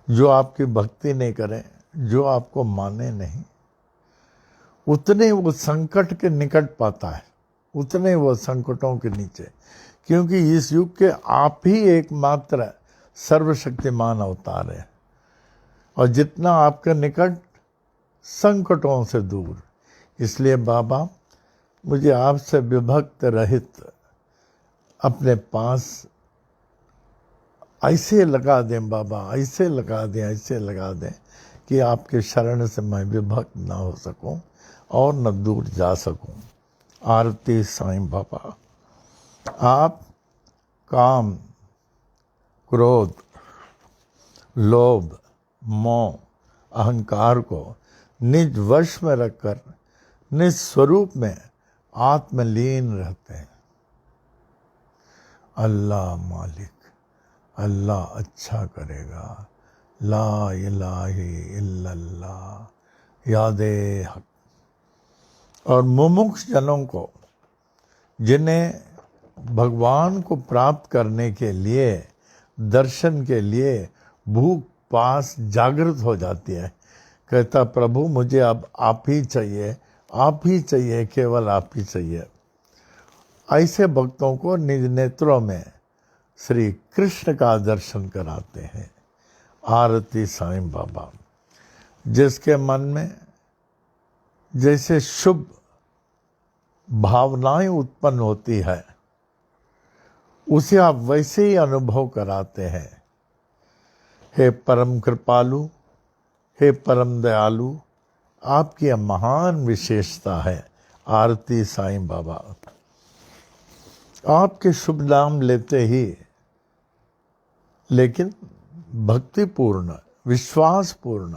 जो आपकी भक्ति नहीं करे, जो आपको माने नहीं, उतने वो संकट के निकट पाता है, उतने वो संकटों के नीचे, क्योंकि इस युग के आप ही एकमात्र सर्वशक्तिमान अवतार है। और जितना आपके निकट, संकटों से दूर। इसलिए बाबा, मुझे आपसे विभक्त रहित अपने पास ऐसे लगा दें बाबा, ऐसे लगा दें, ऐसे लगा दें कि आपके शरण से मैं विभक्त ना हो सकूं और न दूर जा सकूं। आरती साईं बाबा। आप काम, क्रोध, लोभ, मोह, अहंकार को निज वश में रखकर निज स्वरूप में आत्मलीन रहते हैं। अल्लाह मालिक, अल्लाह अच्छा करेगा, ला इलाहा इल्लल्लाह यादे हक। और मुमुक्ष जनों को, जिन्हें भगवान को प्राप्त करने के लिए, दर्शन के लिए भूख पास जागृत हो जाती है, कहता प्रभु मुझे अब आप ही चाहिए, आप ही चाहिए, केवल आप ही चाहिए। ऐसे भक्तों को निज नेत्रों में श्री कृष्ण का दर्शन कराते हैं आरती साईं बाबा। जिसके मन में जैसे शुभ भावनाएं उत्पन्न होती है, उसे आप वैसे ही अनुभव कराते हैं। हे परम कृपालु, हे परम दयालु, आपकी यह महान विशेषता है आरती साईं बाबा। आपके शुभ नाम लेते ही, लेकिन भक्तिपूर्ण, विश्वासपूर्ण,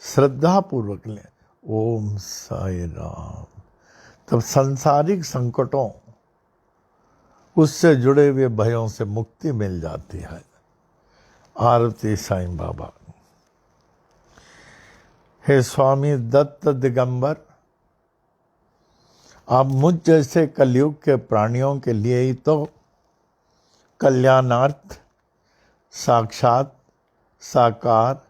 श्रद्धापूर्वक ले, ओम साई राम, तब सांसारिक संकटों, उससे जुड़े हुए भयों से मुक्ति मिल जाती है। आरती साईं बाबा। हे स्वामी दत्त दिगंबर, आप मुझ जैसे कलयुग के प्राणियों के लिए ही तो कल्याणार्थ साक्षात साकार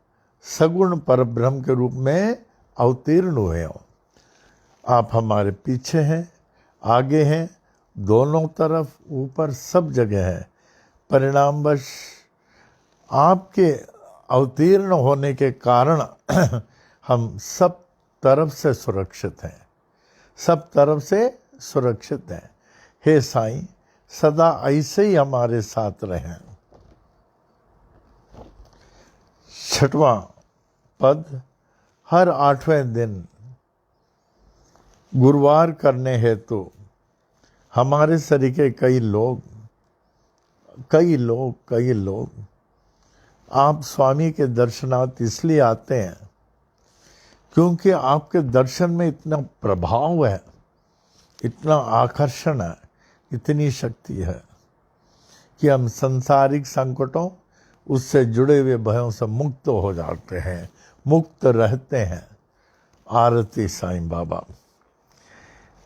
सगुण परब्रह्म के रूप में अवतीर्ण हुए हो। आप हमारे पीछे हैं, आगे हैं, दोनों तरफ, ऊपर, सब जगह है। परिणामवश आपके अवतीर्ण होने के कारण हम सब तरफ से सुरक्षित हैं, सब तरफ से सुरक्षित हैं। हे साईं, सदा ऐसे ही हमारे साथ रहें। छठवां पद, हर 8वें दिन गुरुवार करने हेतु हमारे सरीके कई लोग आप स्वामी के दर्शनार्थ इसलिए आते हैं क्योंकि आपके दर्शन में इतना प्रभाव है, इतना आकर्षण है, इतनी शक्ति है कि हम सांसारिक संकटों, उससे जुड़े हुए भयों से मुक्त हो जाते हैं, मुक्त रहते हैं। आरती साईं बाबा।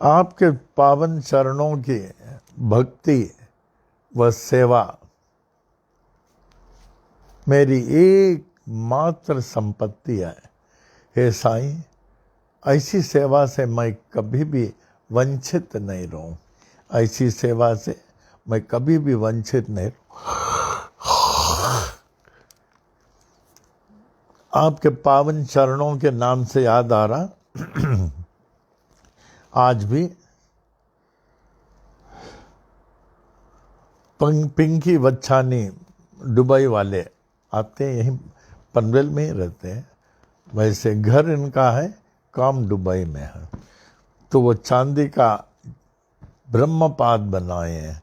आपके पावन चरणों की भक्ति व सेवा मेरी एकमात्र संपत्ति है। हे साईं, ऐसी सेवा से मैं कभी भी वंचित नहीं रहूं, ऐसी सेवा से मैं कभी भी वंचित नहीं रहूं। आपके पावन चरणों के नाम से याद आ रहा, आज भी पिंकी बच्चानी दुबई वाले आते हैं, यहीं पनवेल में ही रहते हैं, वैसे घर इनका है, काम दुबई में है। तो वो चांदी का ब्रह्मपाद बनाए हैं,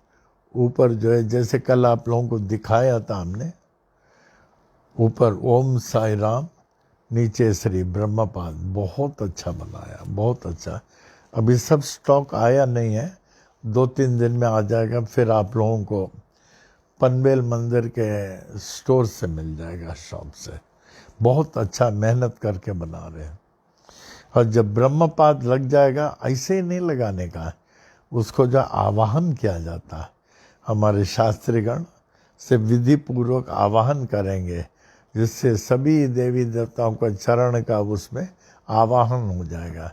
ऊपर जो है जैसे कल आप लोगों को दिखाया था हमने, ऊपर ओम साई राम, नीचे श्री ब्रह्मपाद, बहुत अच्छा बनाया, बहुत अच्छा। अभी सब स्टॉक आया नहीं है, 2-3 दिन में आ जाएगा, फिर आप लोगों को पनवेल मंदिर के स्टोर से मिल जाएगा, शॉप से। बहुत अच्छा मेहनत करके बना रहे हैं। और जब ब्रह्मपाद लग जाएगा, ऐसे ही नहीं लगाने का है, उसको जो आवाहन किया जाता है, हमारे शास्त्रीगण से विधि पूर्वक आवाहन करेंगे, जिससे सभी देवी देवताओं का चरण का उसमें आवाहन हो जाएगा।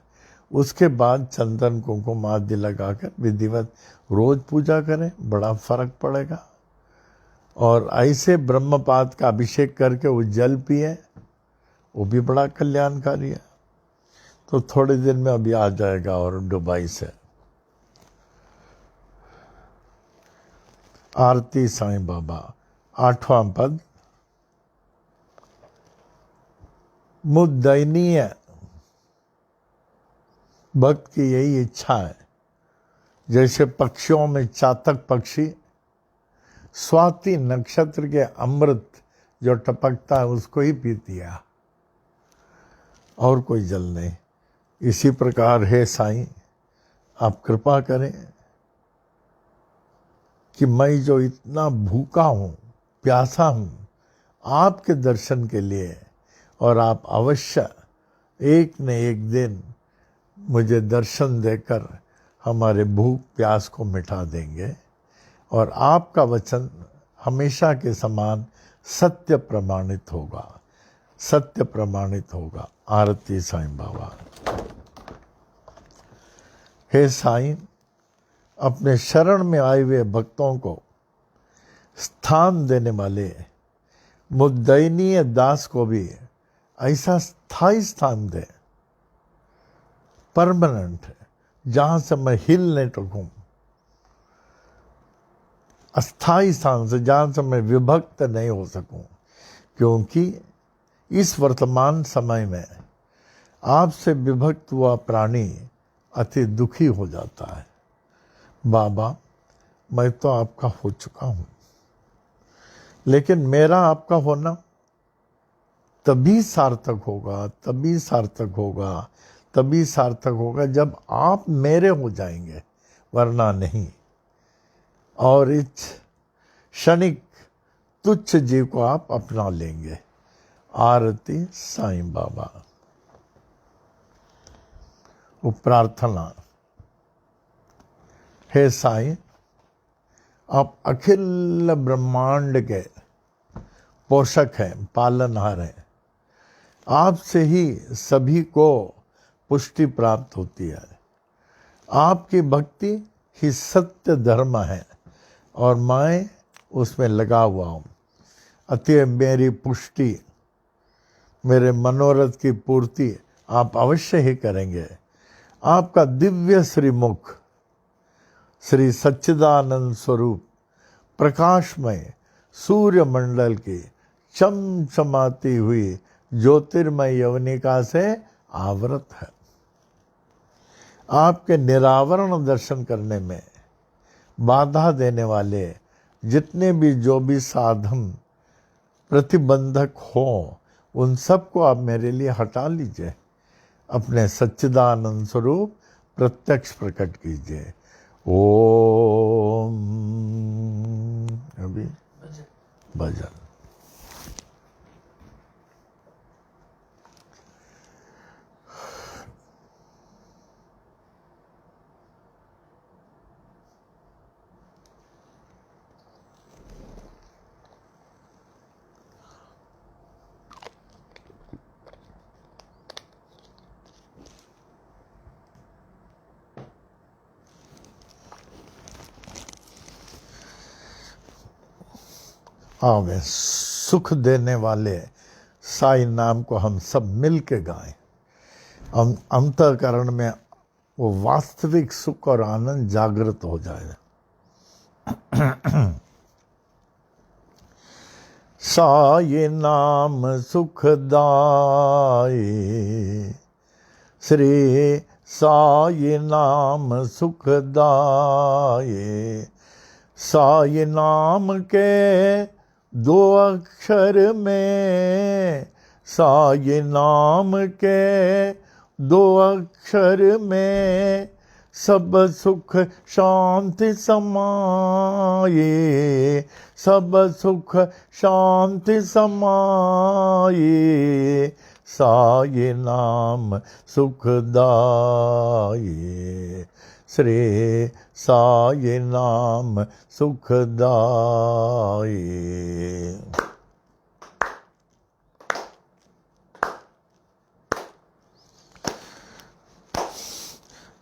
उसके बाद चंदन कुंकुम आदि लगाकर विधिवत रोज पूजा करें, बड़ा फर्क पड़ेगा। और ऐसे ब्रह्मपाद का अभिषेक करके वो जल पिए, वो भी बड़ा कल्याणकारी है। तो थोड़े दिन में अभी आ जाएगा और दुबई से। आरती साईं बाबा। 8वां पद, मुझ दयनीय भक्त की यही इच्छा है, जैसे पक्षियों में चातक पक्षी स्वाति नक्षत्र के अमृत जो टपकता है उसको ही पीती है, और कोई जल नहीं। इसी प्रकार हे साईं, आप कृपा करें कि मैं जो इतना भूखा हूँ, प्यासा हूँ, आपके दर्शन के लिए, और आप अवश्य एक न एक दिन मुझे दर्शन देकर हमारे भूख प्यास को मिटा देंगे, और आपका वचन हमेशा के समान सत्य प्रमाणित होगा, सत्य प्रमाणित होगा। आरती साईं बाबा। हे साईं, अपने शरण में आए हुए भक्तों को स्थान देने वाले मुद्दयनीय दास को भी ऐसा स्थायी स्थान दे, परमानेंट, जहां से मैं हिल नहीं सकूं, अस्थाई स्थान से जहां से मैं विभक्त नहीं हो सकूं, क्योंकि इस वर्तमान समय में आपसे विभक्त हुआ प्राणी अति दुखी हो जाता है। बाबा, मैं तो आपका हो चुका हूं, लेकिन मेरा आपका होना तभी सार्थक होगा, तभी सार्थक होगा, तभी सार्थक होगा जब आप मेरे हो जाएंगे, वरना नहीं। और इस क्षणिक तुच्छ जीव को आप अपना लेंगे। आरती साईं बाबा। वो प्रार्थना। हे साईं, आप अखिल ब्रह्मांड के पोषक हैं, पालनहार हैं। आपसे ही सभी को पुष्टि प्राप्त होती है। आपकी भक्ति ही सत्य धर्म है, और मैं उसमें लगा हुआ हूँ। अतः मेरी पुष्टि, मेरे मनोरथ की पूर्ति आप अवश्य ही करेंगे। आपका दिव्य श्रीमुख, श्री सच्चिदानंद स्वरूप प्रकाशमय सूर्य मंडल की चमचमाती हुई ज्योतिर्मय यवनिका से आवृत है। आपके निरावरण दर्शन करने में बाधा देने वाले जितने भी जो भी साधन प्रतिबंधक हो, उन सबको आप मेरे लिए हटा लीजिए। अपने सच्चिदानंद स्वरूप प्रत्यक्ष प्रकट कीजिए। ओम। अभी भजन। आवे सुख देने वाले साई नाम को हम सब मिल के गाएं। हम अंतःकरण में वो वास्तविक सुख और आनंद जागृत हो जाए। साई नाम सुखदाई, श्री साई नाम सुखदाई। साई नाम के दो अक्षर में, साई नाम के दो अक्षर में सब सुख शांति समाये, सब सुख शांति समाये। साई नाम सुखदाई, श्री साई नाम सुखदाई।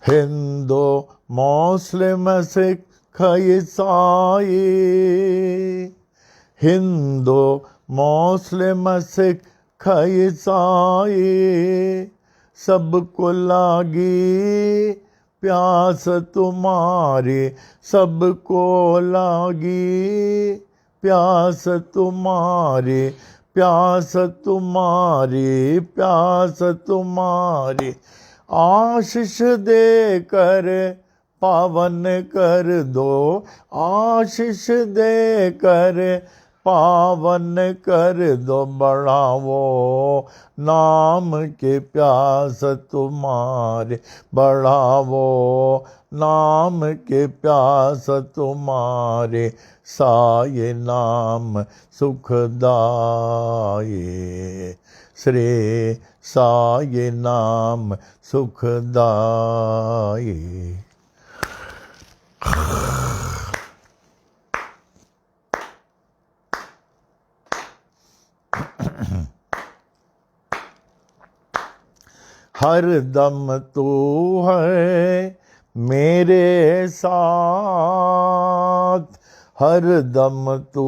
हिंदू मुस्लिम सिख ईसाई, हिंदू मुस्लिम सिख ईसाई, सबको लागी प्यास तुम्हारी, सबको लागी प्यास तुम्हारी, प्यास तुम्हारी, प्यास तुम्हारी। आशीष देकर पावन कर दो, आशीष देकर पावन कर दो बढ़ावो, नाम के प्यास तुम्हारे बढ़ावो, नाम के प्यास तुम्हारे, साये नाम सुखदाये, श्री साये नाम सुखदाये। हर दम तू है मेरे साथ, हर दम तू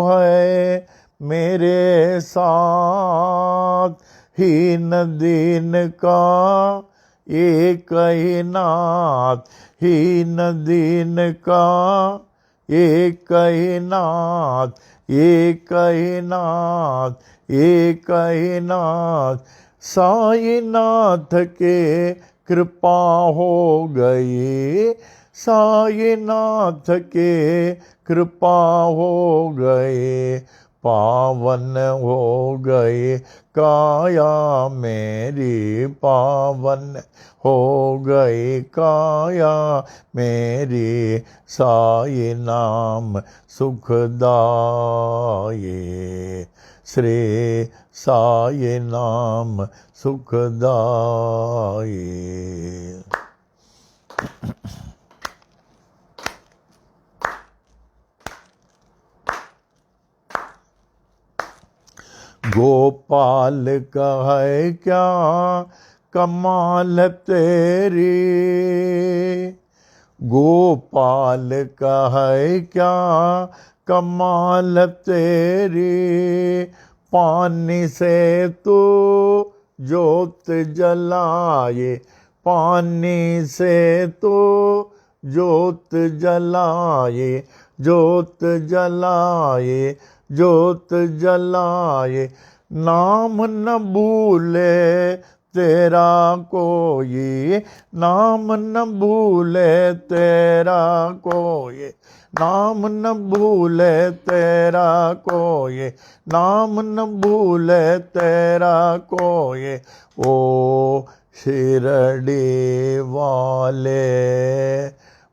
है मेरे साथ, हीन दीन का एक ही नाथ, हीन दीन का एक ही नाथ, एक ही नाथ, एक ही नाथ, साईनाथ के कृपा हो गई, साईनाथ के कृपा हो गए, पावन हो गए काया मेरी, पावन हो गई काया मेरी, साई नाम सुखदाये, श्री साई नाम सुखदाये। गोपाल का है क्या कमाल तेरी, गोपाल का है क्या कमाल तेरी, पानी से तू जोत जलाए, पानी से तू जोत जलाए, जोत जलाए, जोत जलाए, नाम न भूले तेरा कोई, नाम न भूले तेरा कोई, नाम न भूले तेरा कोई, नाम न भूले तेरा कोई, ओ शिरडी वाले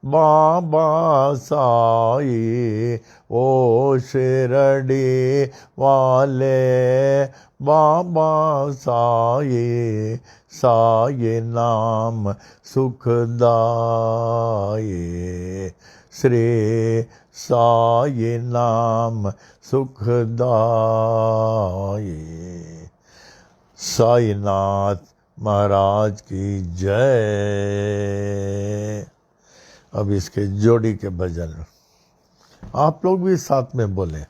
बाबा साई, ओ शिरडी वाले बाबा साई, साई नाम सुखदाये, श्री साई नाम सुखदाये। साईनाथ महाराज की जय। अब इसके जोड़ी के भजन आप लोग भी साथ में बोले,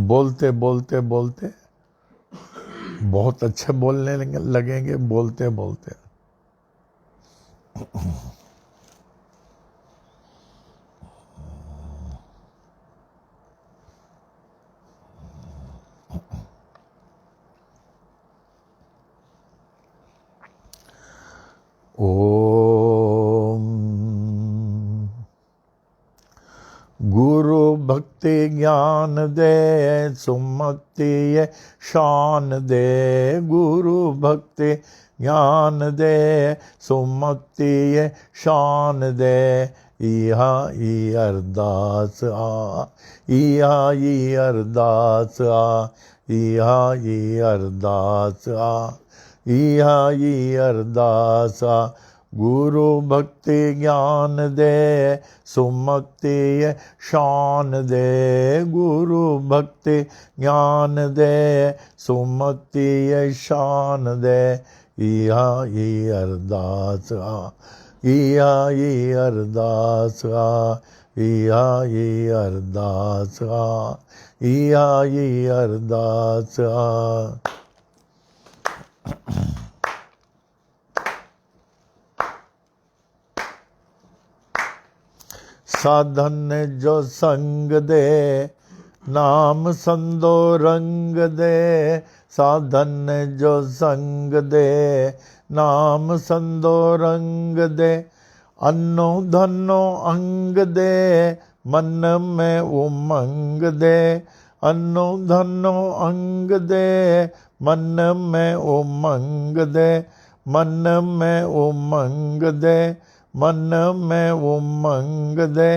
बोलते बोलते बोलते बहुत अच्छे बोलने लगेंगे, बोलते बोलते। ओम गुरु भक्ति ज्ञान दे, सुमति शान दे, गुरु भक्ति ज्ञान दे, सुमति शान दे, इहा ई अरदास आ, इहा ई अरदास आ, इहा ई अरदास आ, इहा ई अरदास आ, गुरु भक्ति ज्ञान दे, सुमति शान दे, गुरु भक्ति ज्ञान दे, सुमति शान दे, इहा ई अरदास आ, इहा ई अरदास आ, इहा ई अरदास आ, इहा ई अरदास आ। साधन जो संग दे, नाम संदो रंग दे, साधन जो संग दे, नाम संदो रंग दे, अन्नो धनो अंग दे, मन में उमंग दे, अन्नो धनो अंग दे, मन में उमंग दे, मन में उमंग दे, मन में उमंग दे,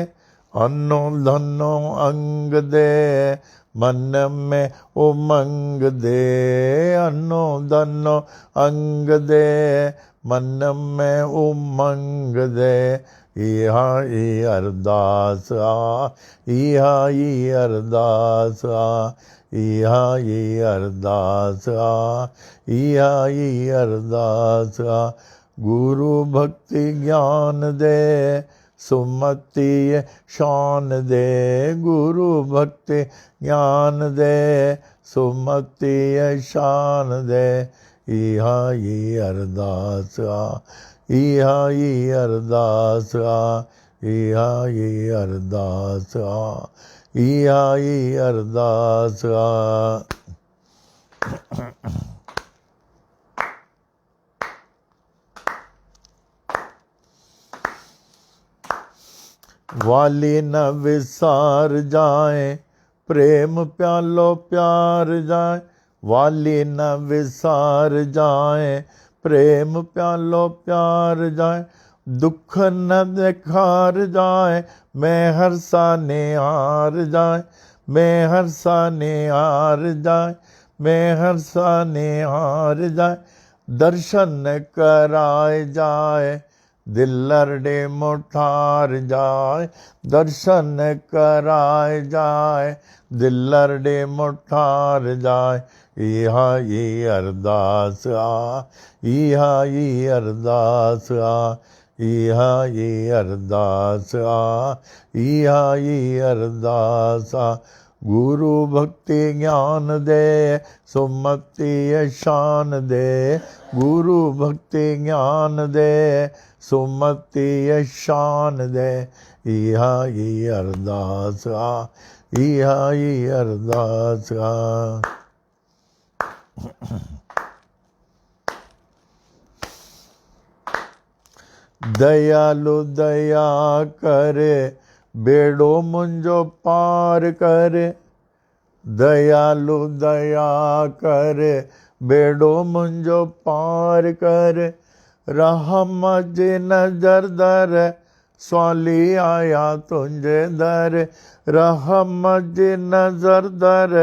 अन्नो धनो अंग दे, मन में उमंग दे, अन्नो धनो अंग दे, मन में उमंग दे। इहा ई अरदास आ, इहा ई अरदास आ, इहा ई अरदास आ, इहा ई अरदास आ। गुरु भक्ति ज्ञान दे, सुमति शान दे, गुरु भक्ति ज्ञान दे, सुमति शान दे। इहा ई अरदास आ, इहा ई अरदास आ, इहा ई अरदास आ, इहा ई अरदास आ। वाली न विसार जाए, प्रेम प्यालो प्यार जाए, वाली न विसार जाए, प्रेम प्यालो प्यार जाए, दुख न दिखार जाए, मैं हर सा निहार जाए, मैं हर सा निहार जाए, मैं हर सा निहार जाए, दर्शन कराए जाए, दिल लरडे मुठार जाए, दर्शन कराए जाए, दिल लरडे मुठार जाए। इहा ई अरदास आ, इहा ई अरदास आ, इहा ई अरदास आ, इहा ई अरदास आ। गुरु भक्ति ज्ञान दे, सुमति शान दे, गुरु भक्ति ज्ञान दे, सुमति शान दे। इहा ई अरदास आ, इहा ई अरदास आ। दयालु दया करे, बेड़ो मुंजो पार करे, दयालु दया करे, बेड़ो मुंजो पार करे, रहम जी नजर दर, स्वाली आया तुंजे दर, रहम जी नजर दर,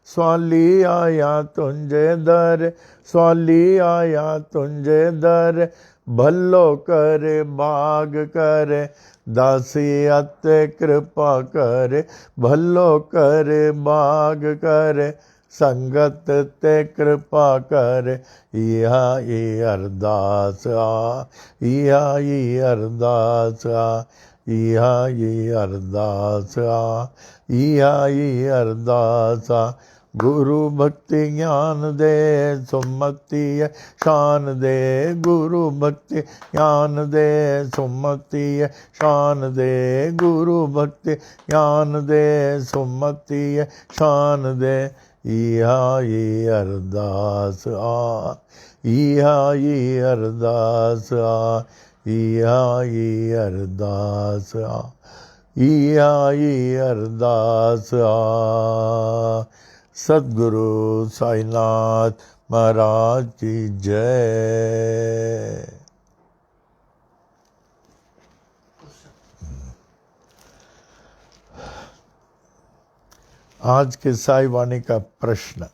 स्वाली आया तुंजे दर, स्वाली आया तुंजे दर, भलो करे बाग करे, दासियत कृपा करे, भलो करे बाग करे, संगत ते कृपा करे। इहा ई अरदास आ, इहा ई अरदास आ, इहा ई अरदास आ, इहा ई अरदास आ। गुरु भक्ति ज्ञान दे, सुमति शान दे, गुरु भक्ति ज्ञान दे, सुमति शान दे, गुरु भक्ति ज्ञान दे, सुमति शान दे। इहा ई अरदास आ, इहा ई अरदास आ, इहा ई अरदास आ, इहा ई अरदास आ। सद्गुरु साईनाथ महाराज की जय। आज के साई वाणी का प्रश्न,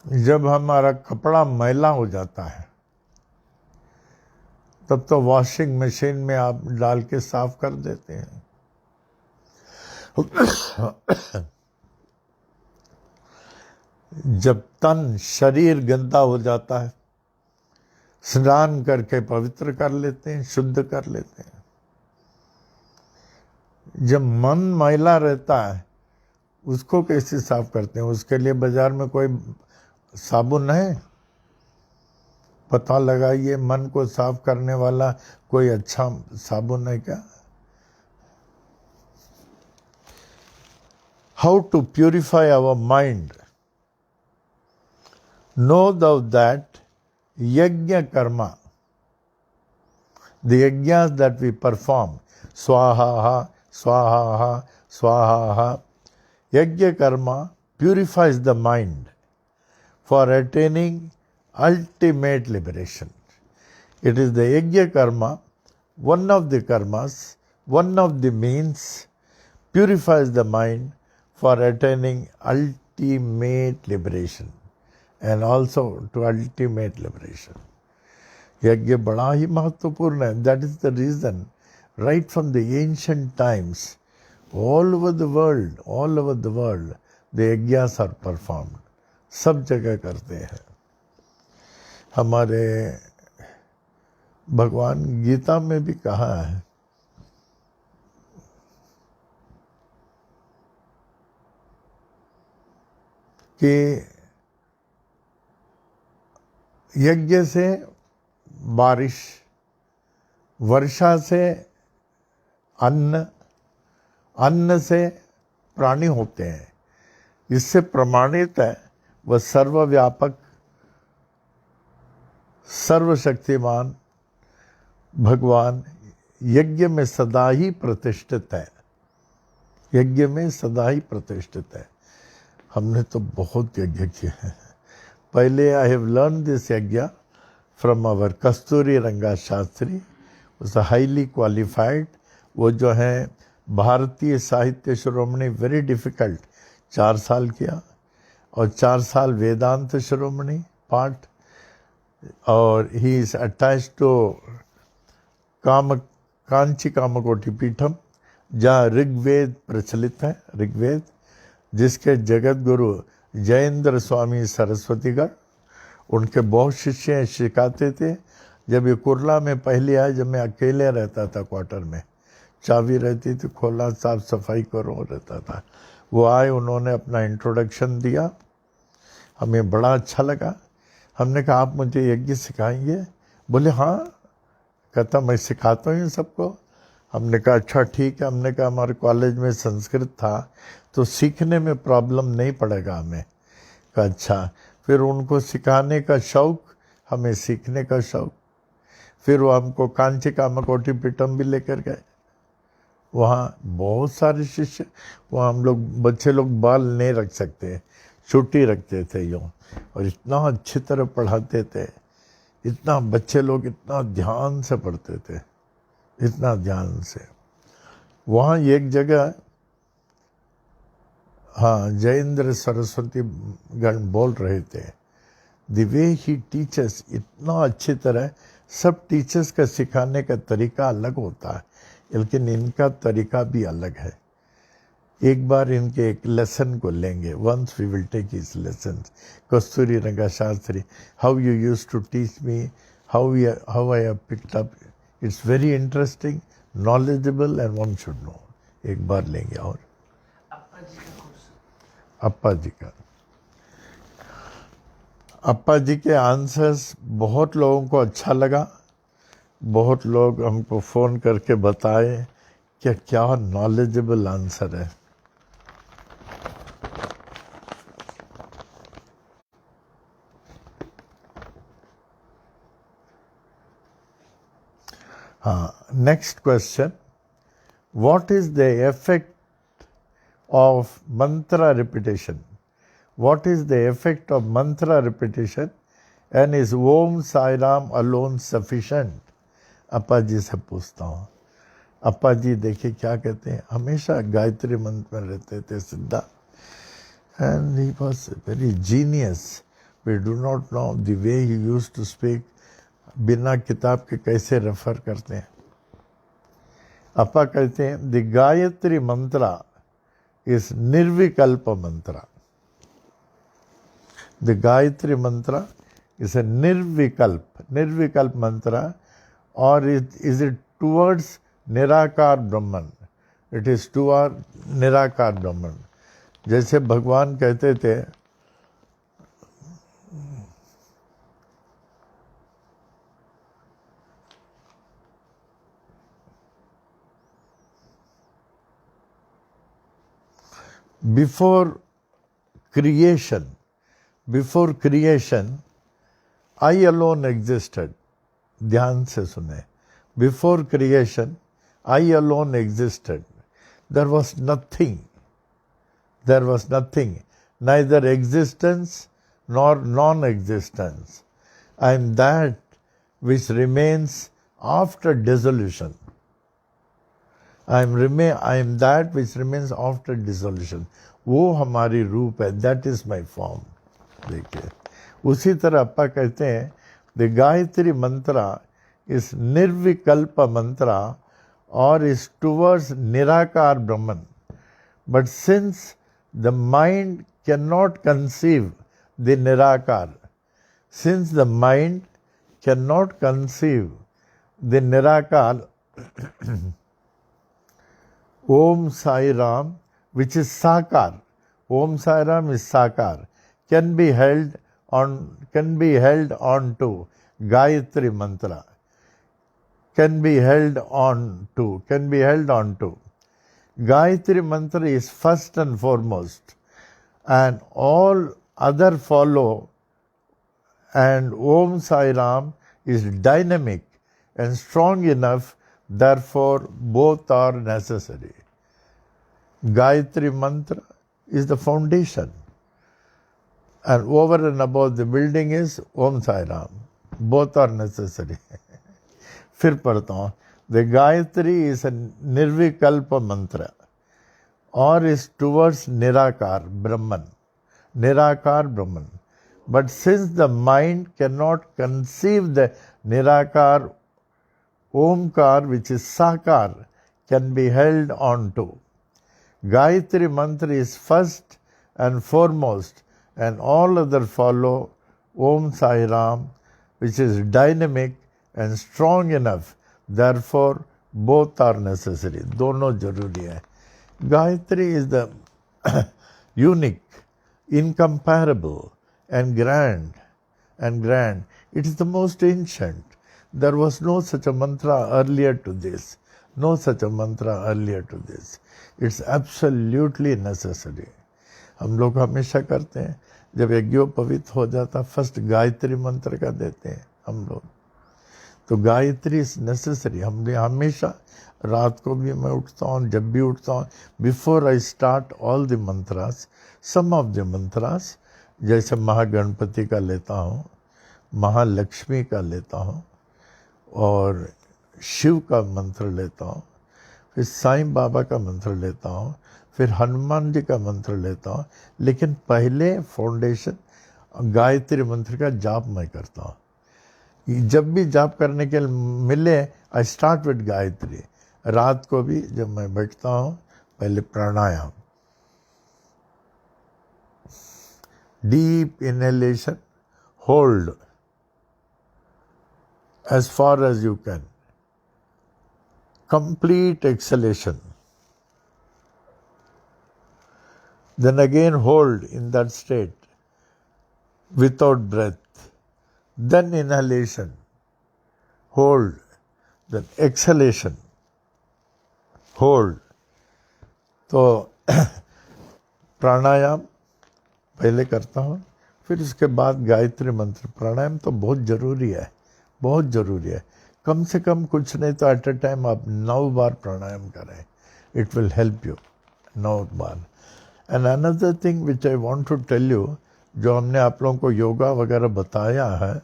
जब हमारा कपड़ा मैला हो जाता है तब तो वॉशिंग मशीन में आप डाल के साफ कर देते हैं। जब तन शरीर गंदा हो जाता है, स्नान करके पवित्र कर लेते हैं, शुद्ध कर लेते हैं। जब मन मैला रहता है उसको कैसे साफ करते हैं? उसके लिए बाजार में कोई साबुन है? पता लगाइए, मन को साफ करने वाला कोई अच्छा साबुन है क्या? How to purify our mind? Know thou that yajna karma, the yajnas that we perform, swaha, swaha, swaha, yajna karma purifies the mind for attaining ultimate liberation. It is the yajna karma, one of the karmas, one of the means, purifies the mind for attaining ultimate liberation and also to ultimate liberation. यज्ञ बड़ा ही महत्वपूर्ण है. That is the reason right from the ancient times all over the world the yajnas are performed. सब जगह करते हैं. हमारे भगवान गीता में भी कहा है कि यज्ञ से बारिश, वर्षा से अन्न, अन्न से प्राणी होते हैं. इससे प्रमाणित है वह सर्वव्यापक, सर्वशक्तिमान भगवान यज्ञ में सदा ही प्रतिष्ठित है. यज्ञ में सदा ही प्रतिष्ठित है. हमने तो बहुत यज्ञ किए हैं. पहले आई हैव लर्न दिस यज्ञ फ्रॉम आवर कस्तूरी रंगा शास्त्री, उस हाईली क्वालिफाइड. वो जो है भारतीय साहित्य शिरोमणि, वेरी डिफ़िकल्ट, 4 साल किया और 4 साल वेदांत शिरोमणि पाठ. और he is attached to Kanchi Kamakoti Peetham, जहाँ ऋग्वेद प्रचलित है. ऋग्वेद जिसके जगत गुरु जयेंद्र स्वामी सरस्वतीगढ़, उनके बहुत शिष्य सिखाते थे. जब ये कुर्ला में पहले आए, जब मैं अकेले रहता था क्वार्टर में, चाबी रहती थी, खोला, साफ सफाई करो रहता था. वो आए, उन्होंने अपना इंट्रोडक्शन दिया, हमें बड़ा अच्छा लगा. हमने कहा आप मुझे यज्ञ सिखाएंगे? बोले हाँ. कहता मैं सिखाता हूँ सबको. हमने कहा अच्छा ठीक है. हमने कहा हमारे कॉलेज में संस्कृत था तो सीखने में प्रॉब्लम नहीं पड़ेगा हमें. कहा अच्छा. फिर उनको सिखाने का शौक, हमें सीखने का शौक. फिर वो हमको कांची कामकोटि पीठम भी लेकर गए. वहाँ बहुत सारे शिष्य, वहाँ हम लोग बच्चे लोग बाल नहीं रख सकते, छुट्टी रखते थे यूँ, और इतना अच्छी तरह पढ़ाते थे. इतना बच्चे लोग इतना ध्यान से पढ़ते थे, इतना ध्यान से. वहाँ एक जगह, हाँ, जयेंद्र सरस्वती गण बोल रहे थे, द वे ही टीचर्स, इतना अच्छी तरह. सब टीचर्स का सिखाने का तरीका अलग होता है, लेकिन इनका तरीका भी अलग है. एक बार इनके एक लेसन को लेंगे. Once we will take his lesson. Kasturi Ranga Shastri, how you used to teach me, how I have picked up. It's very interesting, knowledgeable and one should know. एक बार लेंगे. और अप्पा जी का, अप्पा जी के आंसर्स बहुत लोगों को अच्छा लगा. बहुत लोग हमको फ़ोन करके बताए कि क्या नॉलेजेबल आंसर है. हाँ, next question. What is the effect of mantra repetition? What is the effect of mantra repetition, and is Om Sai Ram alone sufficient? Appa ji से पूछता हूँ. अप्पा जी देखिए क्या कहते हैं. हमेशा गायत्री मंत्र में रहते थे सिद्धा, and he was very genius. We do not know the way he used to speak. बिना किताब के कैसे रेफर करते हैं. अप्पा कहते हैं the Gayatri Mantra is nirvikalpa mantra. The Gayatri mantra is a nirvikalp mantra, or is it towards Nirakar Brahman? It is toward Nirakar Brahman. जैसे भगवान कहते थे, before creation, I alone existed. ध्यान से सुने. Before creation, I alone existed. There was nothing. There was nothing. Neither existence nor non-existence. I am that which remains after dissolution. I am that which remains after dissolution. वो हमारी रूप है. That is my form. देखिए, उसी तरह अप्पा कहते हैं the Gayatri मंत्रा इस निर्विकल्प मंत्रा और इस टूवर्ड्स निराकार ब्रह्मन. But since the mind can not conceive the निराकार, since the mind can not conceive the निराकार, Om Sai Ram, which is Sakar, Om Sai Ram is Sakar, can be held on to Gayatri Mantra, can be held on to. Gayatri Mantra is first and foremost, and all other follow, and Om Sai Ram is dynamic and strong enough. Therefore, both are necessary. Gayatri Mantra is the foundation, and over and above the building is Om Sai Ram. Both are necessary. फिर पढ़ता हूँ. The Gayatri is a Nirvikalpa mantra, or is towards Nirakar Brahman. Nirakar Brahman. But since the mind cannot conceive the Nirakar, Omkar, which is Sakar, can be held on to. Gayatri Mantra is first and foremost, and all other follow Om Sai Ram, which is dynamic and strong enough. Therefore, both are necessary. दोनों जरूरी है. Gayatri is the unique, incomparable, and grand. It is the most ancient. There was no such a mantra earlier to this. It's absolutely necessary. हम लोग हमेशा करते हैं जब यज्ञोपवीत हो जाता फर्स्ट गायत्री मंत्र का देते हैं हम लोग. तो गायत्री इज नेसेसरी. हमने हमेशा रात को भी मैं उठता हूँ, जब भी उठता हूँ, before I start all the mantras, some of the mantras, जैसे महागणपति का लेता हूँ, महालक्ष्मी का लेता हूँ, और शिव का मंत्र लेता हूँ, फिर साईं बाबा का मंत्र लेता हूँ, फिर हनुमान जी का मंत्र लेता हूँ. लेकिन पहले फाउंडेशन गायत्री मंत्र का जाप मैं करता हूँ. जब भी जाप करने के लिए मिले, आई स्टार्ट विद गायत्री. रात को भी जब मैं बैठता हूँ, पहले प्राणायाम, deep inhalation, hold as far as you can, complete exhalation, then again hold in that state without breath, then inhalation, hold, then exhalation, hold. तो प्राणायाम पहले करता हूँ, फिर उसके बाद गायत्री मंत्र. प्राणायाम तो बहुत ज़रूरी है, बहुत ज़रूरी है. कम से कम कुछ नहीं तो एट अ टाइम आप 9 बार प्राणायाम करें. इट विल हेल्प यू 9 बार. And another thing which I want to tell you, जो हमने आप लोगों को योगा वगैरह बताया है,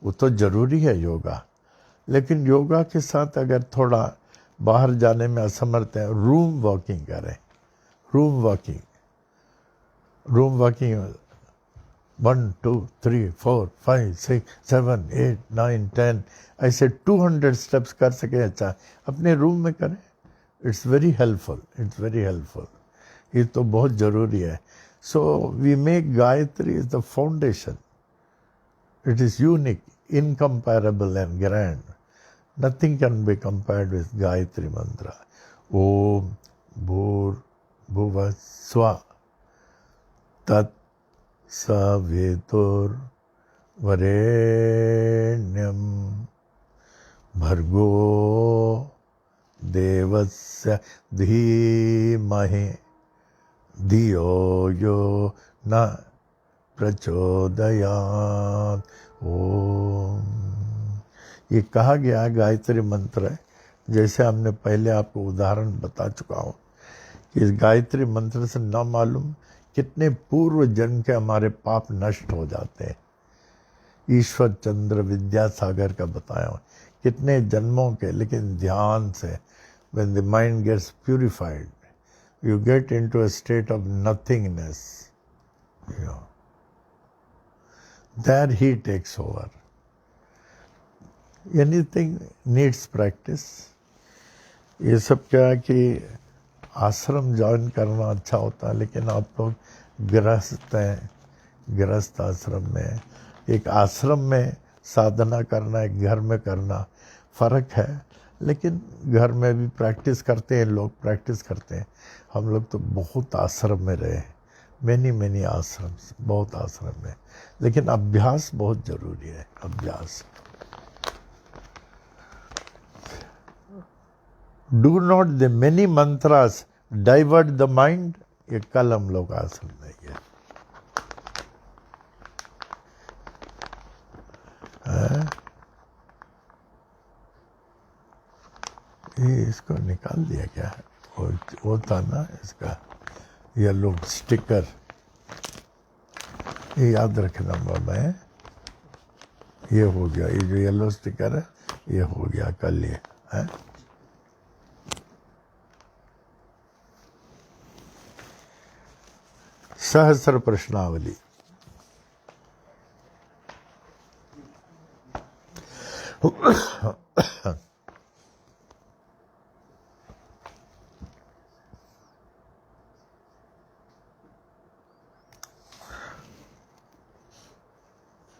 वो तो ज़रूरी है योगा. लेकिन योगा के साथ अगर थोड़ा बाहर जाने में असमर्थ हैं, रूम वॉकिंग करें. रूम वॉकिंग 1, 2, 3, 4, 5, 6, 7, 8, 9, 10 ऐसे 200 स्टेप्स कर सके. अच्छा, अपने रूम में करें. It's very helpful. ये तो बहुत ज़रूरी है. So we make Gayatri is the foundation. It is unique, incomparable and grand. Nothing can be compared with Gayatri mantra. ओम भूर्भुवः स्वः तत् सवितुर्वरेण्यं भर्गो देवस्य धीमहि धियो यो न प्रचोदयात्. ओम। ये कहा गया गायत्री मंत्र है, जैसे हमने पहले आपको उदाहरण बता चुका हूँ कि इस गायत्री मंत्र से न मालूम कितने पूर्व जन्म के हमारे पाप नष्ट हो जाते हैं। ईश्वर चंद्र विद्यासागर का बताया हूँ कितने जन्मों के, लेकिन ध्यान से when the mind gets purified, you get into a state of nothingness. You know. There he takes over. Anything needs practice. ये सब क्या है कि आश्रम ज्वाइन करना अच्छा होता है, लेकिन आप लोग गृहस्थ हैं, गृहस्थ आश्रम में, एक आश्रम में साधना करना, एक घर में करना फर्क है। लेकिन घर में भी प्रैक्टिस करते हैं, लोग प्रैक्टिस करते हैं। हम लोग तो बहुत आश्रम में रहे, मैनी आश्रम, बहुत आश्रम में, लेकिन अभ्यास बहुत जरूरी है। अभ्यास। Do not the many mantras divert the mind, ये कल हम लोग आश्रम में गए। ये इसको निकाल दिया क्या? वो था ना इसका येलो स्टिकर, ये याद रखना बाबा है। ये हो गया, ये जो येलो स्टिकर है ये हो गया कल। ये है सहस्र प्रश्नावली।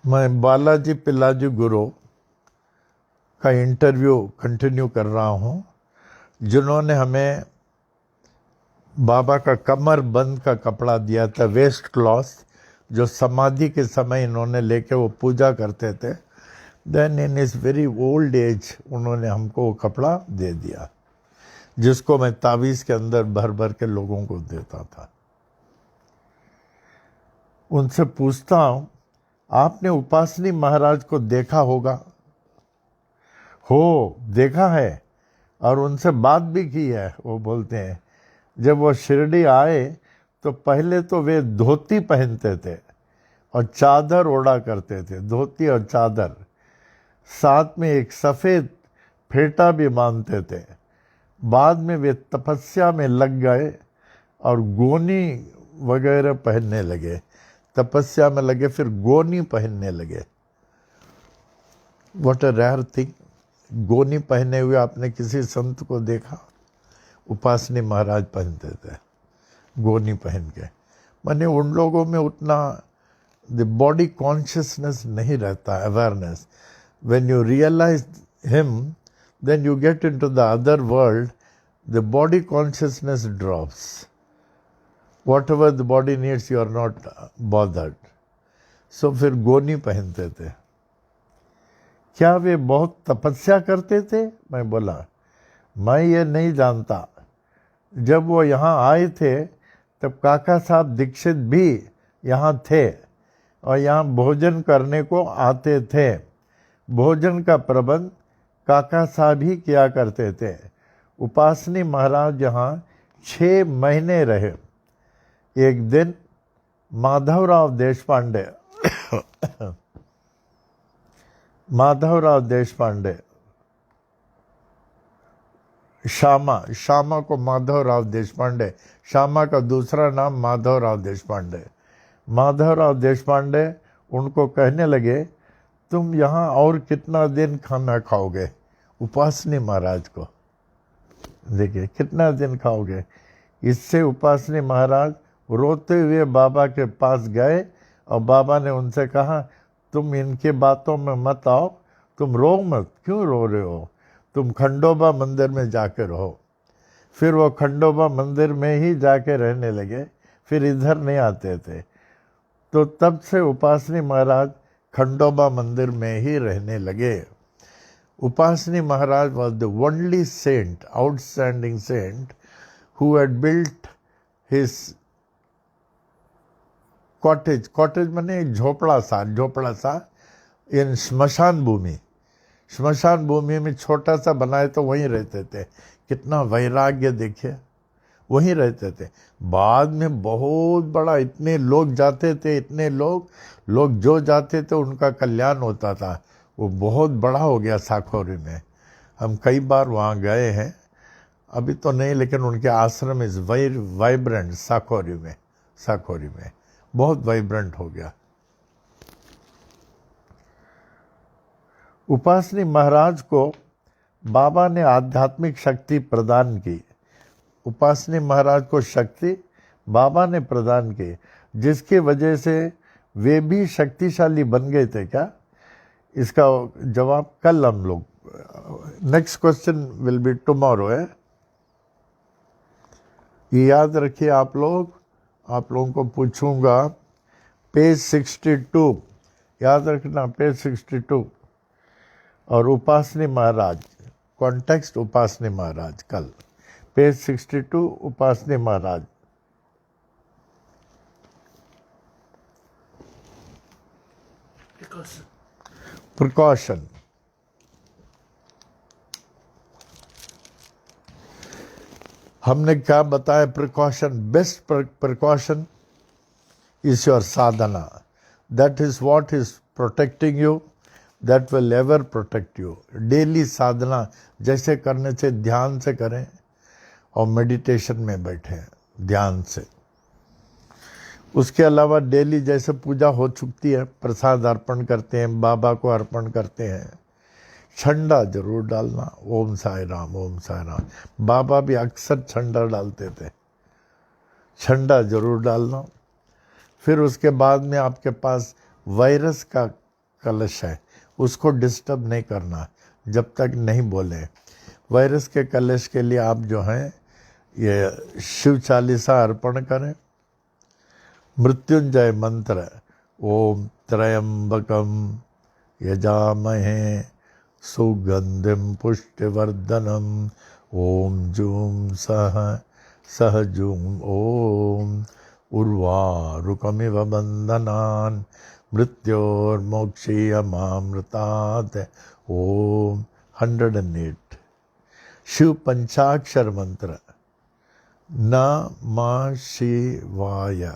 मैं बालाजी पिल्लाजी गुरु का इंटरव्यू कंटिन्यू कर रहा हूँ, जिन्होंने हमें बाबा का कमर बंद का कपड़ा दिया था, वेस्ट क्लॉथ, जो समाधि के समय इन्होंने लेके वो पूजा करते थे। Then in is very old age उन्होंने हमको वो कपड़ा दे दिया, जिसको मैं तावीज़ के अंदर भर भर के लोगों को देता था। उनसे पूछता हूँ, आपने उपासनी महाराज को देखा होगा? हो, देखा है, और उनसे बात भी की है। वो बोलते हैं जब वो शिरडी आए तो पहले तो वे धोती पहनते थे और चादर ओढ़ा करते थे, धोती और चादर, साथ में एक सफ़ेद फेटा भी बांधते थे। बाद में वे तपस्या में लग गए और गोनी वगैरह पहनने लगे। तपस्या में लगे, फिर गोनी पहनने लगे। What a rare thing. गोनी पहने हुए आपने किसी संत को देखा? उपासनी महाराज पहनते थे गोनी पहन के। माने उन लोगों में उतना द बॉडी कॉन्शियसनेस नहीं रहता, awareness. When you realise him, then you get into the other world, the body consciousness drops. Whatever the body needs, you are not bothered. So फिर गोनी पहनते थे। क्या वे बहुत तपस्या करते थे? मैं बोला मैं ये नहीं जानता। जब वो यहाँ आए थे तब काका साहब दीक्षित भी यहाँ थे और यहाँ भोजन करने को आते थे। भोजन का प्रबंध काका साहब ही किया करते थे। उपासनी महाराज यहाँ 6 महीने रहे। एक दिन माधवराव देशपांडे श्यामा को माधवराव देशपांडे, श्यामा का दूसरा नाम माधवराव देशपांडे। माधवराव देशपांडे उनको कहने लगे, तुम यहाँ और कितना दिन खाना खाओगे? उपासनी महाराज को। देखिए कितना दिन खाओगे। इससे उपासनी महाराज रोते हुए बाबा के पास गए और बाबा ने उनसे कहा, तुम इनके बातों में मत आओ, तुम रो मत। क्यों रो रहे हो? तुम खंडोबा मंदिर में जाके रहो। फिर वो खंडोबा मंदिर में ही जाके रहने लगे, फिर इधर नहीं आते थे। तो तब से उपासनी महाराज खंडोबा मंदिर में ही रहने लगे। उपासनी महाराज was the only saint, outstanding saint, who had built his cottage माने झोपड़ा सा इन श्मशान भूमि में छोटा सा बनाए तो वहीं रहते थे। कितना वैराग्य देखिए, वहीं रहते थे। बाद में बहुत बड़ा, इतने लोग जाते थे, इतने लोग जो जाते थे उनका कल्याण होता था। वो बहुत बड़ा हो गया साखोरी में। हम कई बार वहाँ गए हैं, अभी तो नहीं, लेकिन उनके आश्रम इज वेरी वाइब्रेंट। साखोरी में बहुत वाइब्रेंट हो गया। उपासनी महाराज को बाबा ने आध्यात्मिक शक्ति प्रदान की। उपासनी महाराज को शक्ति बाबा ने प्रदान की, जिसकी वजह से वे भी शक्तिशाली बन गए थे क्या? इसका जवाब कल हम लोग, next question will be tomorrow है। ये याद रखिए आप लोगों को पूछूंगा। पेज 62 याद रखना, पेज 62 और उपासनी महाराज, कॉन्टेक्स्ट उपासनी महाराज, कल पेज 62 उपासनी महाराज। प्रिकॉशन। हमने क्या बताया? Precaution, best precaution is your sadhana. That is what is protecting you, that will ever protect you. Daily साधना जैसे करने से, ध्यान से करें और मेडिटेशन में बैठें ध्यान से। उसके अलावा डेली जैसे पूजा हो चुकती है, प्रसाद अर्पण करते हैं, बाबा को अर्पण करते हैं, छंडा जरूर डालना। ओम साई राम, ओम साई राम। बाबा भी अक्सर छंडा डालते थे, छंडा जरूर डालना। फिर उसके बाद में आपके पास वायरस का कलश है, उसको डिस्टर्ब नहीं करना जब तक नहीं बोले। वायरस के कलश के लिए आप जो हैं ये शिव चालीसा अर्पण करें। मृत्युंजय मंत्र, ओम त्र्यंबकम यजामहे सुगंधिम पुष्टिवर्धनम, ओम जूम सह जूम, ओम उर्वारुकमिव बंधनान् मृत्योर्मोक्षीयमामृतात्, ओम 108। शिव पंचाक्षर मंत्र, नमः शिवाय,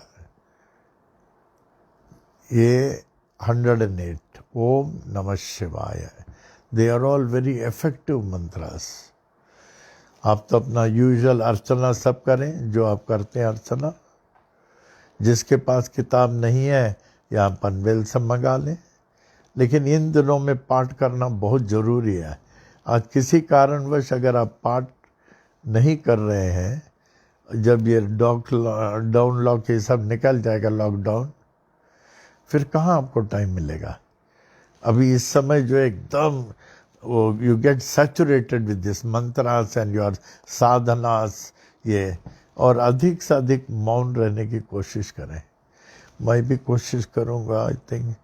ये 108, ओम नमः शिवाय। They are all very effective mantras. आप तो अपना यूजुअल अर्चना सब करें जो आप करते हैं अर्चना। जिसके पास किताब नहीं है या पनवेल से मंगा लें, लेकिन इन दिनों में पाठ करना बहुत ज़रूरी है। आज किसी कारणवश अगर आप पाठ नहीं कर रहे हैं, जब ये डाउन लॉक ये सब निकल जाएगा, लॉकडाउन, फिर कहाँ आपको टाइम मिलेगा? अभी इस समय जो एकदम you get saturated with this mantras and your sadhanas, ये, और अधिक से अधिक मौन रहने की कोशिश करें। मैं भी कोशिश करूँगा, आई थिंक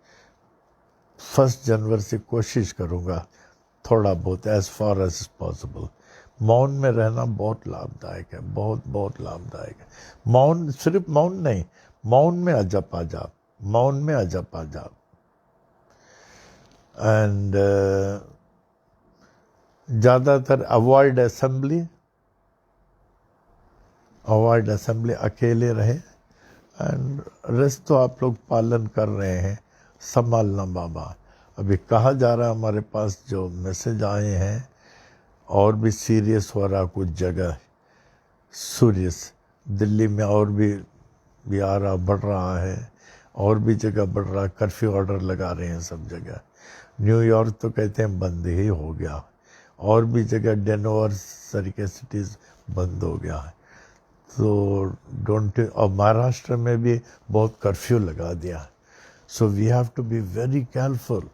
1 जनवरी से कोशिश करूँगा थोड़ा बहुत, एज फार एज पॉसिबल। मौन में रहना बहुत लाभदायक है, बहुत लाभदायक है। मौन, सिर्फ मौन नहीं, मौन में अजप आ जाप, मौन में अजप आ जाप। एंड ज़्यादातर अवॉइड असेंबली, अकेले रहे। एंड रेस्ट तो आप लोग पालन कर रहे हैं, संभालना बाबा। अभी कहा जा रहा है, हमारे पास जो मैसेज आए हैं, और भी सीरियस हो रहा कुछ जगह, सीरियस दिल्ली में और भी आ रहा, बढ़ रहा है, और भी जगह बढ़ रहा, कर्फ्यू ऑर्डर लगा रहे हैं सब जगह। न्यूयॉर्क तो कहते हैं बंद ही हो गया, और भी जगह डेनवर तरीके सिटीज़ बंद हो गया है। तो और महाराष्ट्र में भी बहुत कर्फ्यू लगा दिया। So we have to be very careful,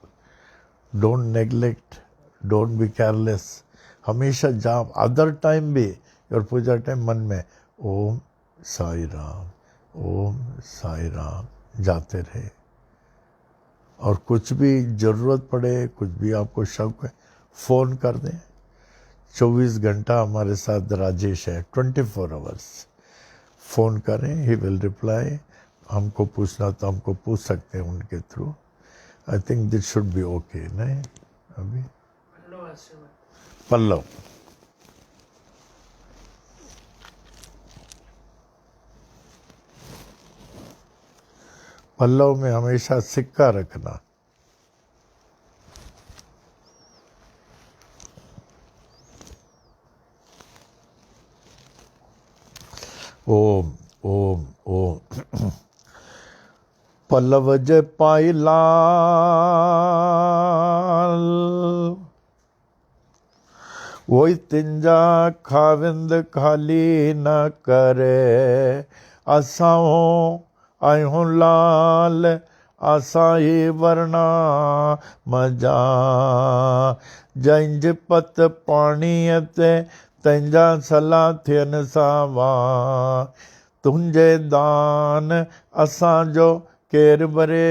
don't neglect, don't be careless. हमेशा जाप, अदर टाइम भी और पूजा टाइम मन में ओम साई राम, ओम साई राम जाते रहे। और कुछ भी ज़रूरत पड़े, कुछ भी आपको शौक है, फ़ोन कर दें। 24 घंटा हमारे साथ राजेश है, 24 आवर्स। फ़ोन करें, ही विल रिप्लाई। हमको पूछना तो हमको पूछ सकते हैं उनके through. I think this should be okay. नहीं अभी पल्लव. पल्लव में हमेशा सिक्का रखना. ओम ओम ओम. पल्लव जे पाई लाल वही तिंजा खाविंद खाली न करे. असां आयूं लाल आसाई वरना मजा. जंहिंज पत पाणीअ ते तंहिंजा सलाह थियनि सावा. तुंहिंजे दान असांजो केरु बरे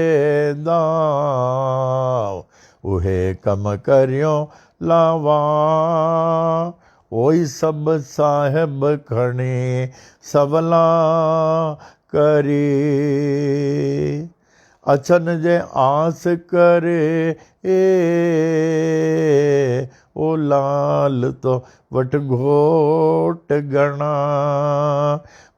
दाव. उहे कम करियो लावा ओई सभु साहिब खणी सवला करी. अचन जे आस करे ओ लाल तो वट घोट घणा.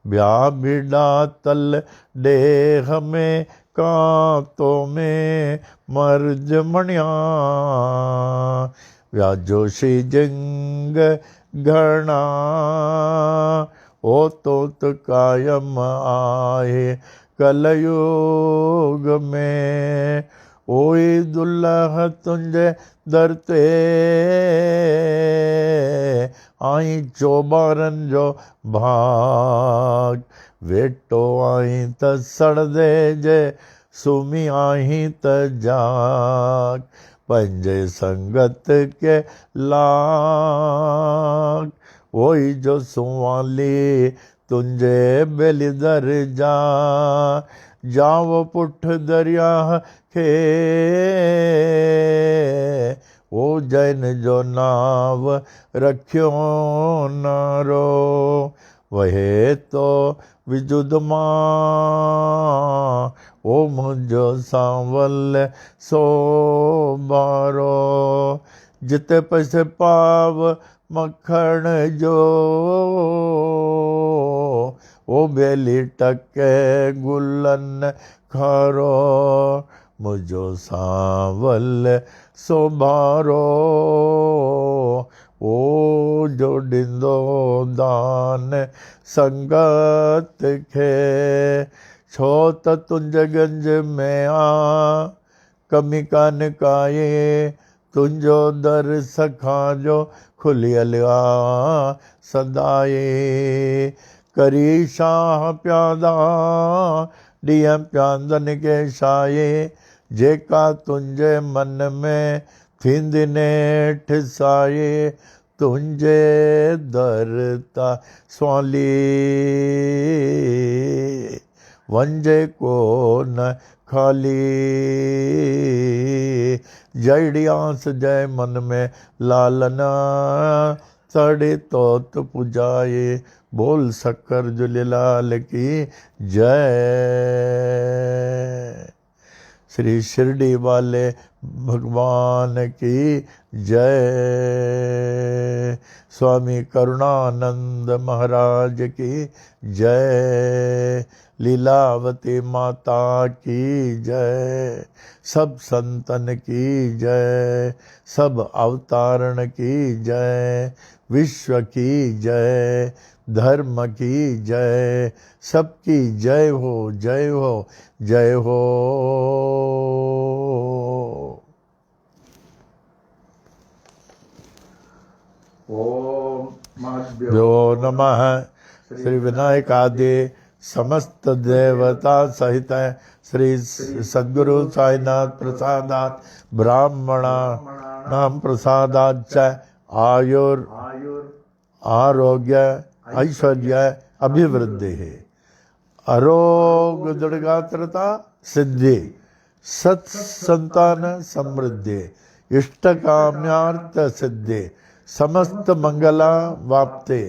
ॿिया बिड़ा तल ॾेह में कांतो में मर्ज मणिया. ॿिया जोशी जंग घणा ओ तोत कायम आहे कलयुग में. ओई दुल्ह तुंहिंजे दर ते आई चोॿारनि जो भाग. वेठो आई त सड़दे जे सुम्ही आई त जाग. पंहिंजे संगत के लाग ओई जो सुवाली तुंहिंजे बेली दर जा. जाव पुठ दरिया खे ओ जैन जो नाव रखियो नारो. वहे तो विजुद मां ओ मुंहिंजो सांवल सोबारो. जिते पैसे पाव मखण जो ओ बेली टके गुलन खारो. मुंहिंजो सांवल सोबारो ओ जो ॾींदो दान संगत खे. छो त तुंहिंजे गंज में आ कमी कान काए. तुंहिंजो दर सखा जो खुलियल आ सदाए. करी शाह प्यादा ॾींहं प्यादनि खे छाए. जेका तुंहिंजे मन में थींदी नेठि साए. तुंहिंजे दर तां सवाली वंझे कोन खाली. जहिड़ी आस जंहिं मन में लालना साड़े तोत पुजाए. बोल शक्कर झूलेलाल की जय. श्री शिरडी वाले भगवान की जय. स्वामी करुणानंद महाराज की जय. लीलावती माता की जय. सब संतन की जय. सब अवतारण की जय. विश्व की जय. धर्म की जय. सबकी जय हो जय हो जय हो. ओम भ्यो नमः. श्री विनायकादि समस्त देवता सहित श्री सद्गुरु साईनाथ प्रसादात ब्राह्मणानां प्रसादाच्च आयुर आरोग्य ऐश्वर्य अभिवृद्धि. आरोग्य दृढ़गात्रता सिद्धि. सत्संतान समृद्धि. इष्ट काम्यार्थ सिद्धि. समस्त मंगला वाप्ते.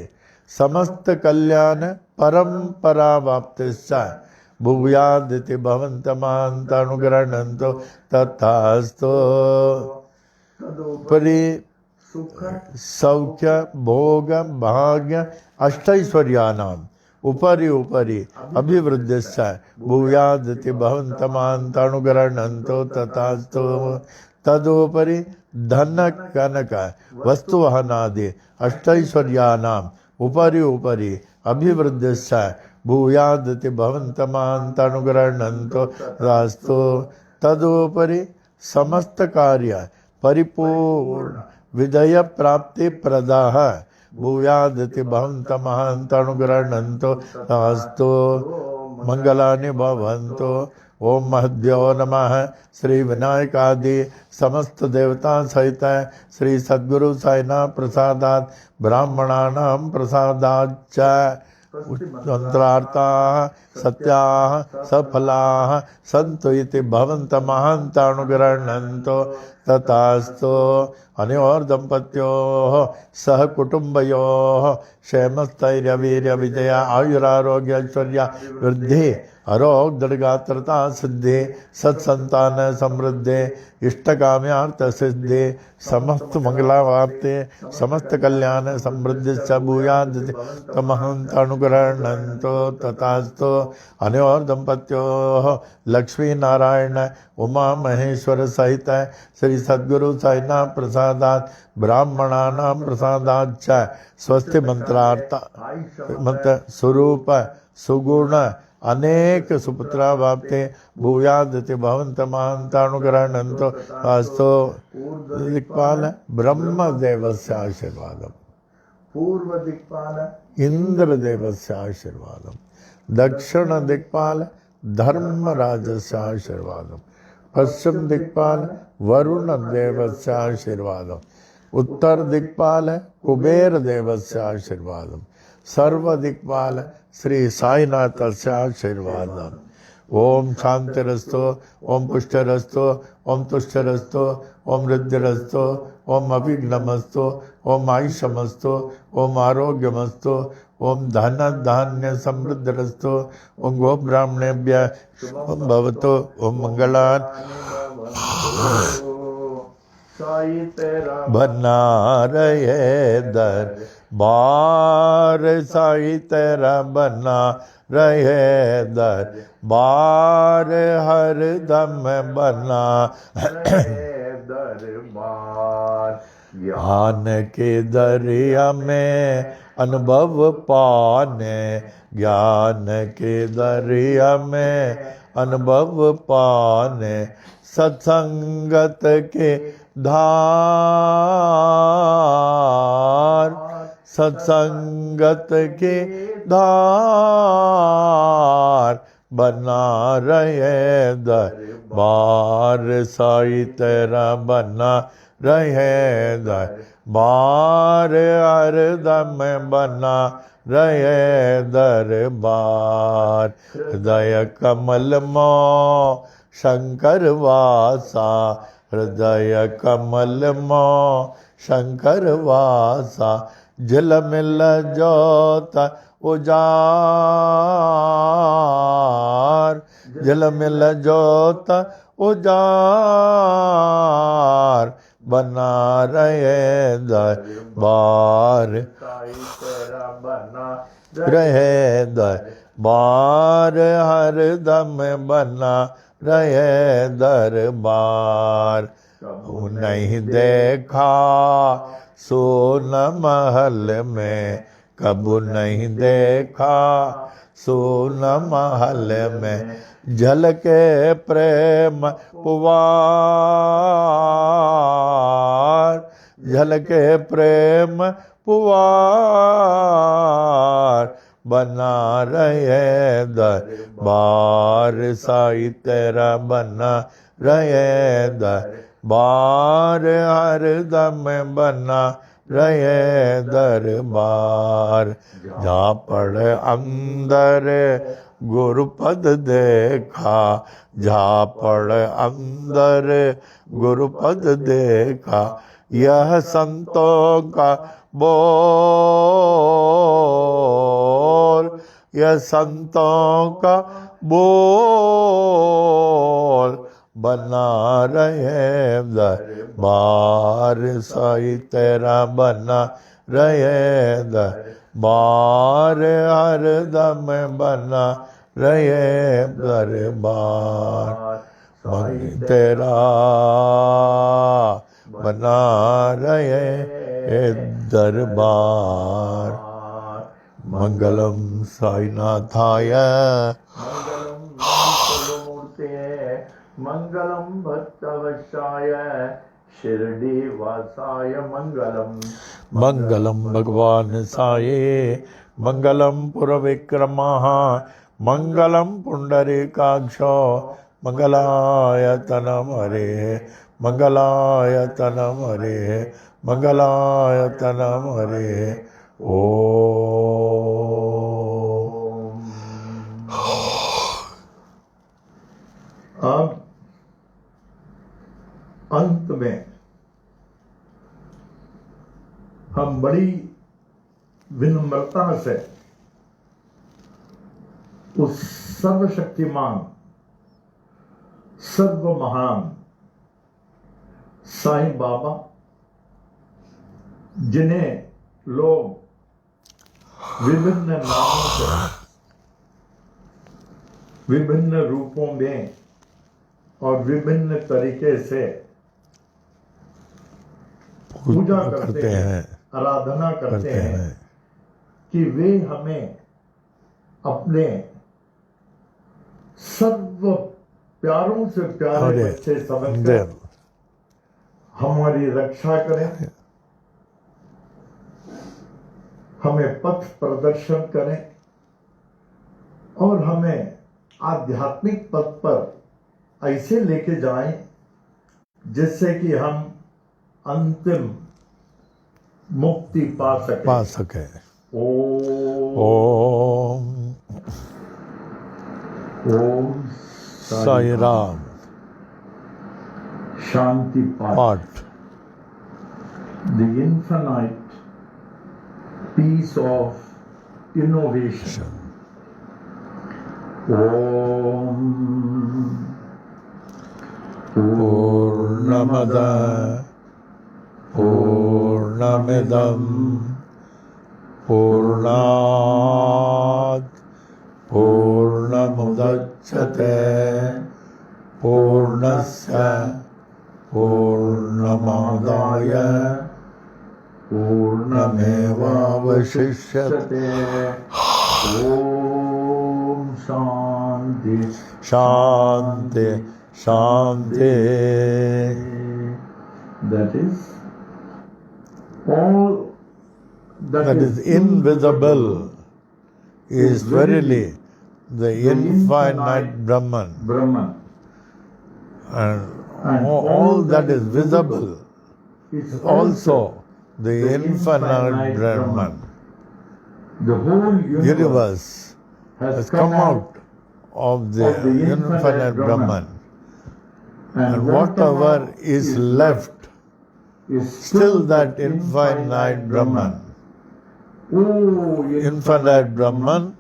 समस्त कल्याण परंपरा वाप्ते. भूयादिति भवन्तमान्तानुगृह्णन्तो तथास्तु परि सुख सौख्य भोग भाग्य अष्टैश्वर्याणाम् उपरि उपरि अभिवृद्धिश्च भूयादिति भवन्तमान्तानुगृह्णन्तो तथास्तु तदुपरि धन कनक वस्तुवहनादि अष्टैश्वर्याणाम् उपरि उपरि अभिवृद्धिश्च भूयादिति भवन्तमान्तानुगृह्णन्तो तथास्तु तदुपरि समस्त कार्य परिपूर्ण विजय प्राप्ति प्रदाः भूयादिति भवन्तमान्तानुगृह्णन्तो तथास्तु मंगलानि भवन्तु। ओम महद्यो नमः। श्री विनायकादि समस्त देवता सहित श्री सद्गुरु साईनाथ प्रसादात् ब्राह्मणानां प्रसादाच्च तंत्रार्थाः सत्याः सफलाः सन्तु इति भवन्तमान्तानुगृह्णन्तो तथास्तु। अनयोः दम्पत्योः सह कुटुम्बयोः क्षेमस्थैर्य वीर्य विजय आयुरारोग्य ऐश्वर्य वृद्धि आरोग्य दृढ़गात्रता सिद्धि सत्संतान समृद्धि इष्टकाम्यार्थ सिद्धि समस्त मंगलावाप्ति समस्त कल्याण समृद्धि च भूयात् तमहंतानुगृह्णन्तो तथास्तु। अनयोः दम्पत्योः लक्ष्मी नारायण उमा महेश्वर सहित श्री सद्गुरु साईनाथ प्रसादात् ब्राह्मणानां प्रसादाच्च स्वस्ति मंत्रार्थ मंत्र स्वरूप सुगुण अनेक सुपुत्रा वाप्ते भूयादिति भवन्तमान्तानुगृह्णन्तो अस्तु। दिक्पाल ब्रह्मदेवस्य आशीर्वादम् पूर्व दिक्पाल इंद्रदेवस्य आशीर्वादम् दक्षिण दिक्पाल धर्मराजस्य आशीर्वादम् पश्चिम दिक्पाल वरुण देवस्य आशीर्वादम् उत्तर दिक्पाल कुबेर देवस्य आशीर्वादम् सर्व दिक्पाल श्री साईनाथस्य आशीर्वादम्। ओम शांतिरस्तु ओम पुष्टिरस्तु ओम तुष्टिरस्तु ओम रिद्धिरस्तु ओम अभिघ्नमस्तु ओम आयुष्यमस्तु ओम आरोग्यमस्तु ओम धन धान्य समृद्धिरस्तु ओम गो ब्राह्मणेभ्य शुभं भवतु ओम मंगलान् साई तेरा बना रहे दरबार साई तेरा बना रहे दरबार हर दम बना दरबार ज्ञान के दरिया में अनुभव पाने ज्ञान के दरिया में अनुभव पाने सत्संगत के धार सत्संगत के धार बना रहे दरबार साई तेरा बना रहे दरबार हरदम बना रहे दरबार हृदय कमल मो शंकर वासा हृदय कमल मो शंकर वासा झिलमिल जोत उजार झिलमिल जोत उजार बना रहे दरबार साई तेरा बना रहे दरबार हरदम बना रहे दरबार नहीं देखा सोन महल में कबू नहीं देखा सोन महल में झलके प्रेम पुवार झलके प्रेम पुवार बना रहे दरबार साई तेरा बना रहे दरबार हरदम बना रहे दरबार जा पड़ अंदर गुरुपद देखा जा पड़ अंदर गुरुपद देखा यह संतों का बोल यह संतों का बोल बना रहे दरबार साईं तेरा बना रहे दरबार हरदम बना रहे दरबार तेरा बना रहे दरबार मंगलम साईनाथाय मंगलम भक्तवशाय शिरडी वासाय मंगलम मंगलम भगवान साये मंगलम पुरविक्रमः मंगलम पुंडरीकाक्षो मंगलायतनम हरे मंगलायतनम हरे मंगलायतनम हरे ओम। अब अंत में हम बड़ी विनम्रता से उस सर्वशक्तिमान सर्व महान साईं बाबा जिन्हें लोग विभिन्न नामों से विभिन्न रूपों में और विभिन्न तरीके से पूजा करते हैं, आराधना करते हैं कि वे हमें अपने सर्व प्यारों से प्यारे बच्चे समझकर हमारी रक्षा करें, हमें पथ प्रदर्शन करें और हमें आध्यात्मिक पथ पर ऐसे लेके जाएं जिससे कि हम अंतिम मुक्ति पा सके। ओम ओम साई राम। शांति पाठ। The infinite peace of innovation. Om पूर्णमदा पूर्णमिदं पूर्णात् पूर्णमुदच्यते पूर्णस्य पूर्णमादाय पूर्णमेवावशिष्यते। ओम शांति शांति शांति। That is all that is invisible is verily the infinite Brahman, and all that is visible is also the infinite Brahman. The whole Universe has come out of the infinite Brahman, and whatever is left is still that infinite Brahman. Oh, Infinite Brahman,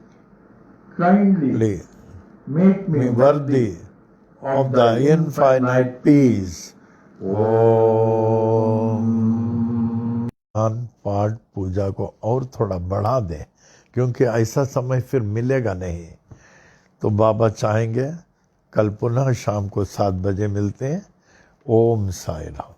kindly make me me worthy of the infinite peace. ओम। पाठ पूजा को और थोड़ा बढ़ा दें, क्योंकि ऐसा समय फिर मिलेगा नहीं। तो बाबा चाहेंगे कल पुनः शाम को 7 बजे मिलते हैं। ओम साई राम।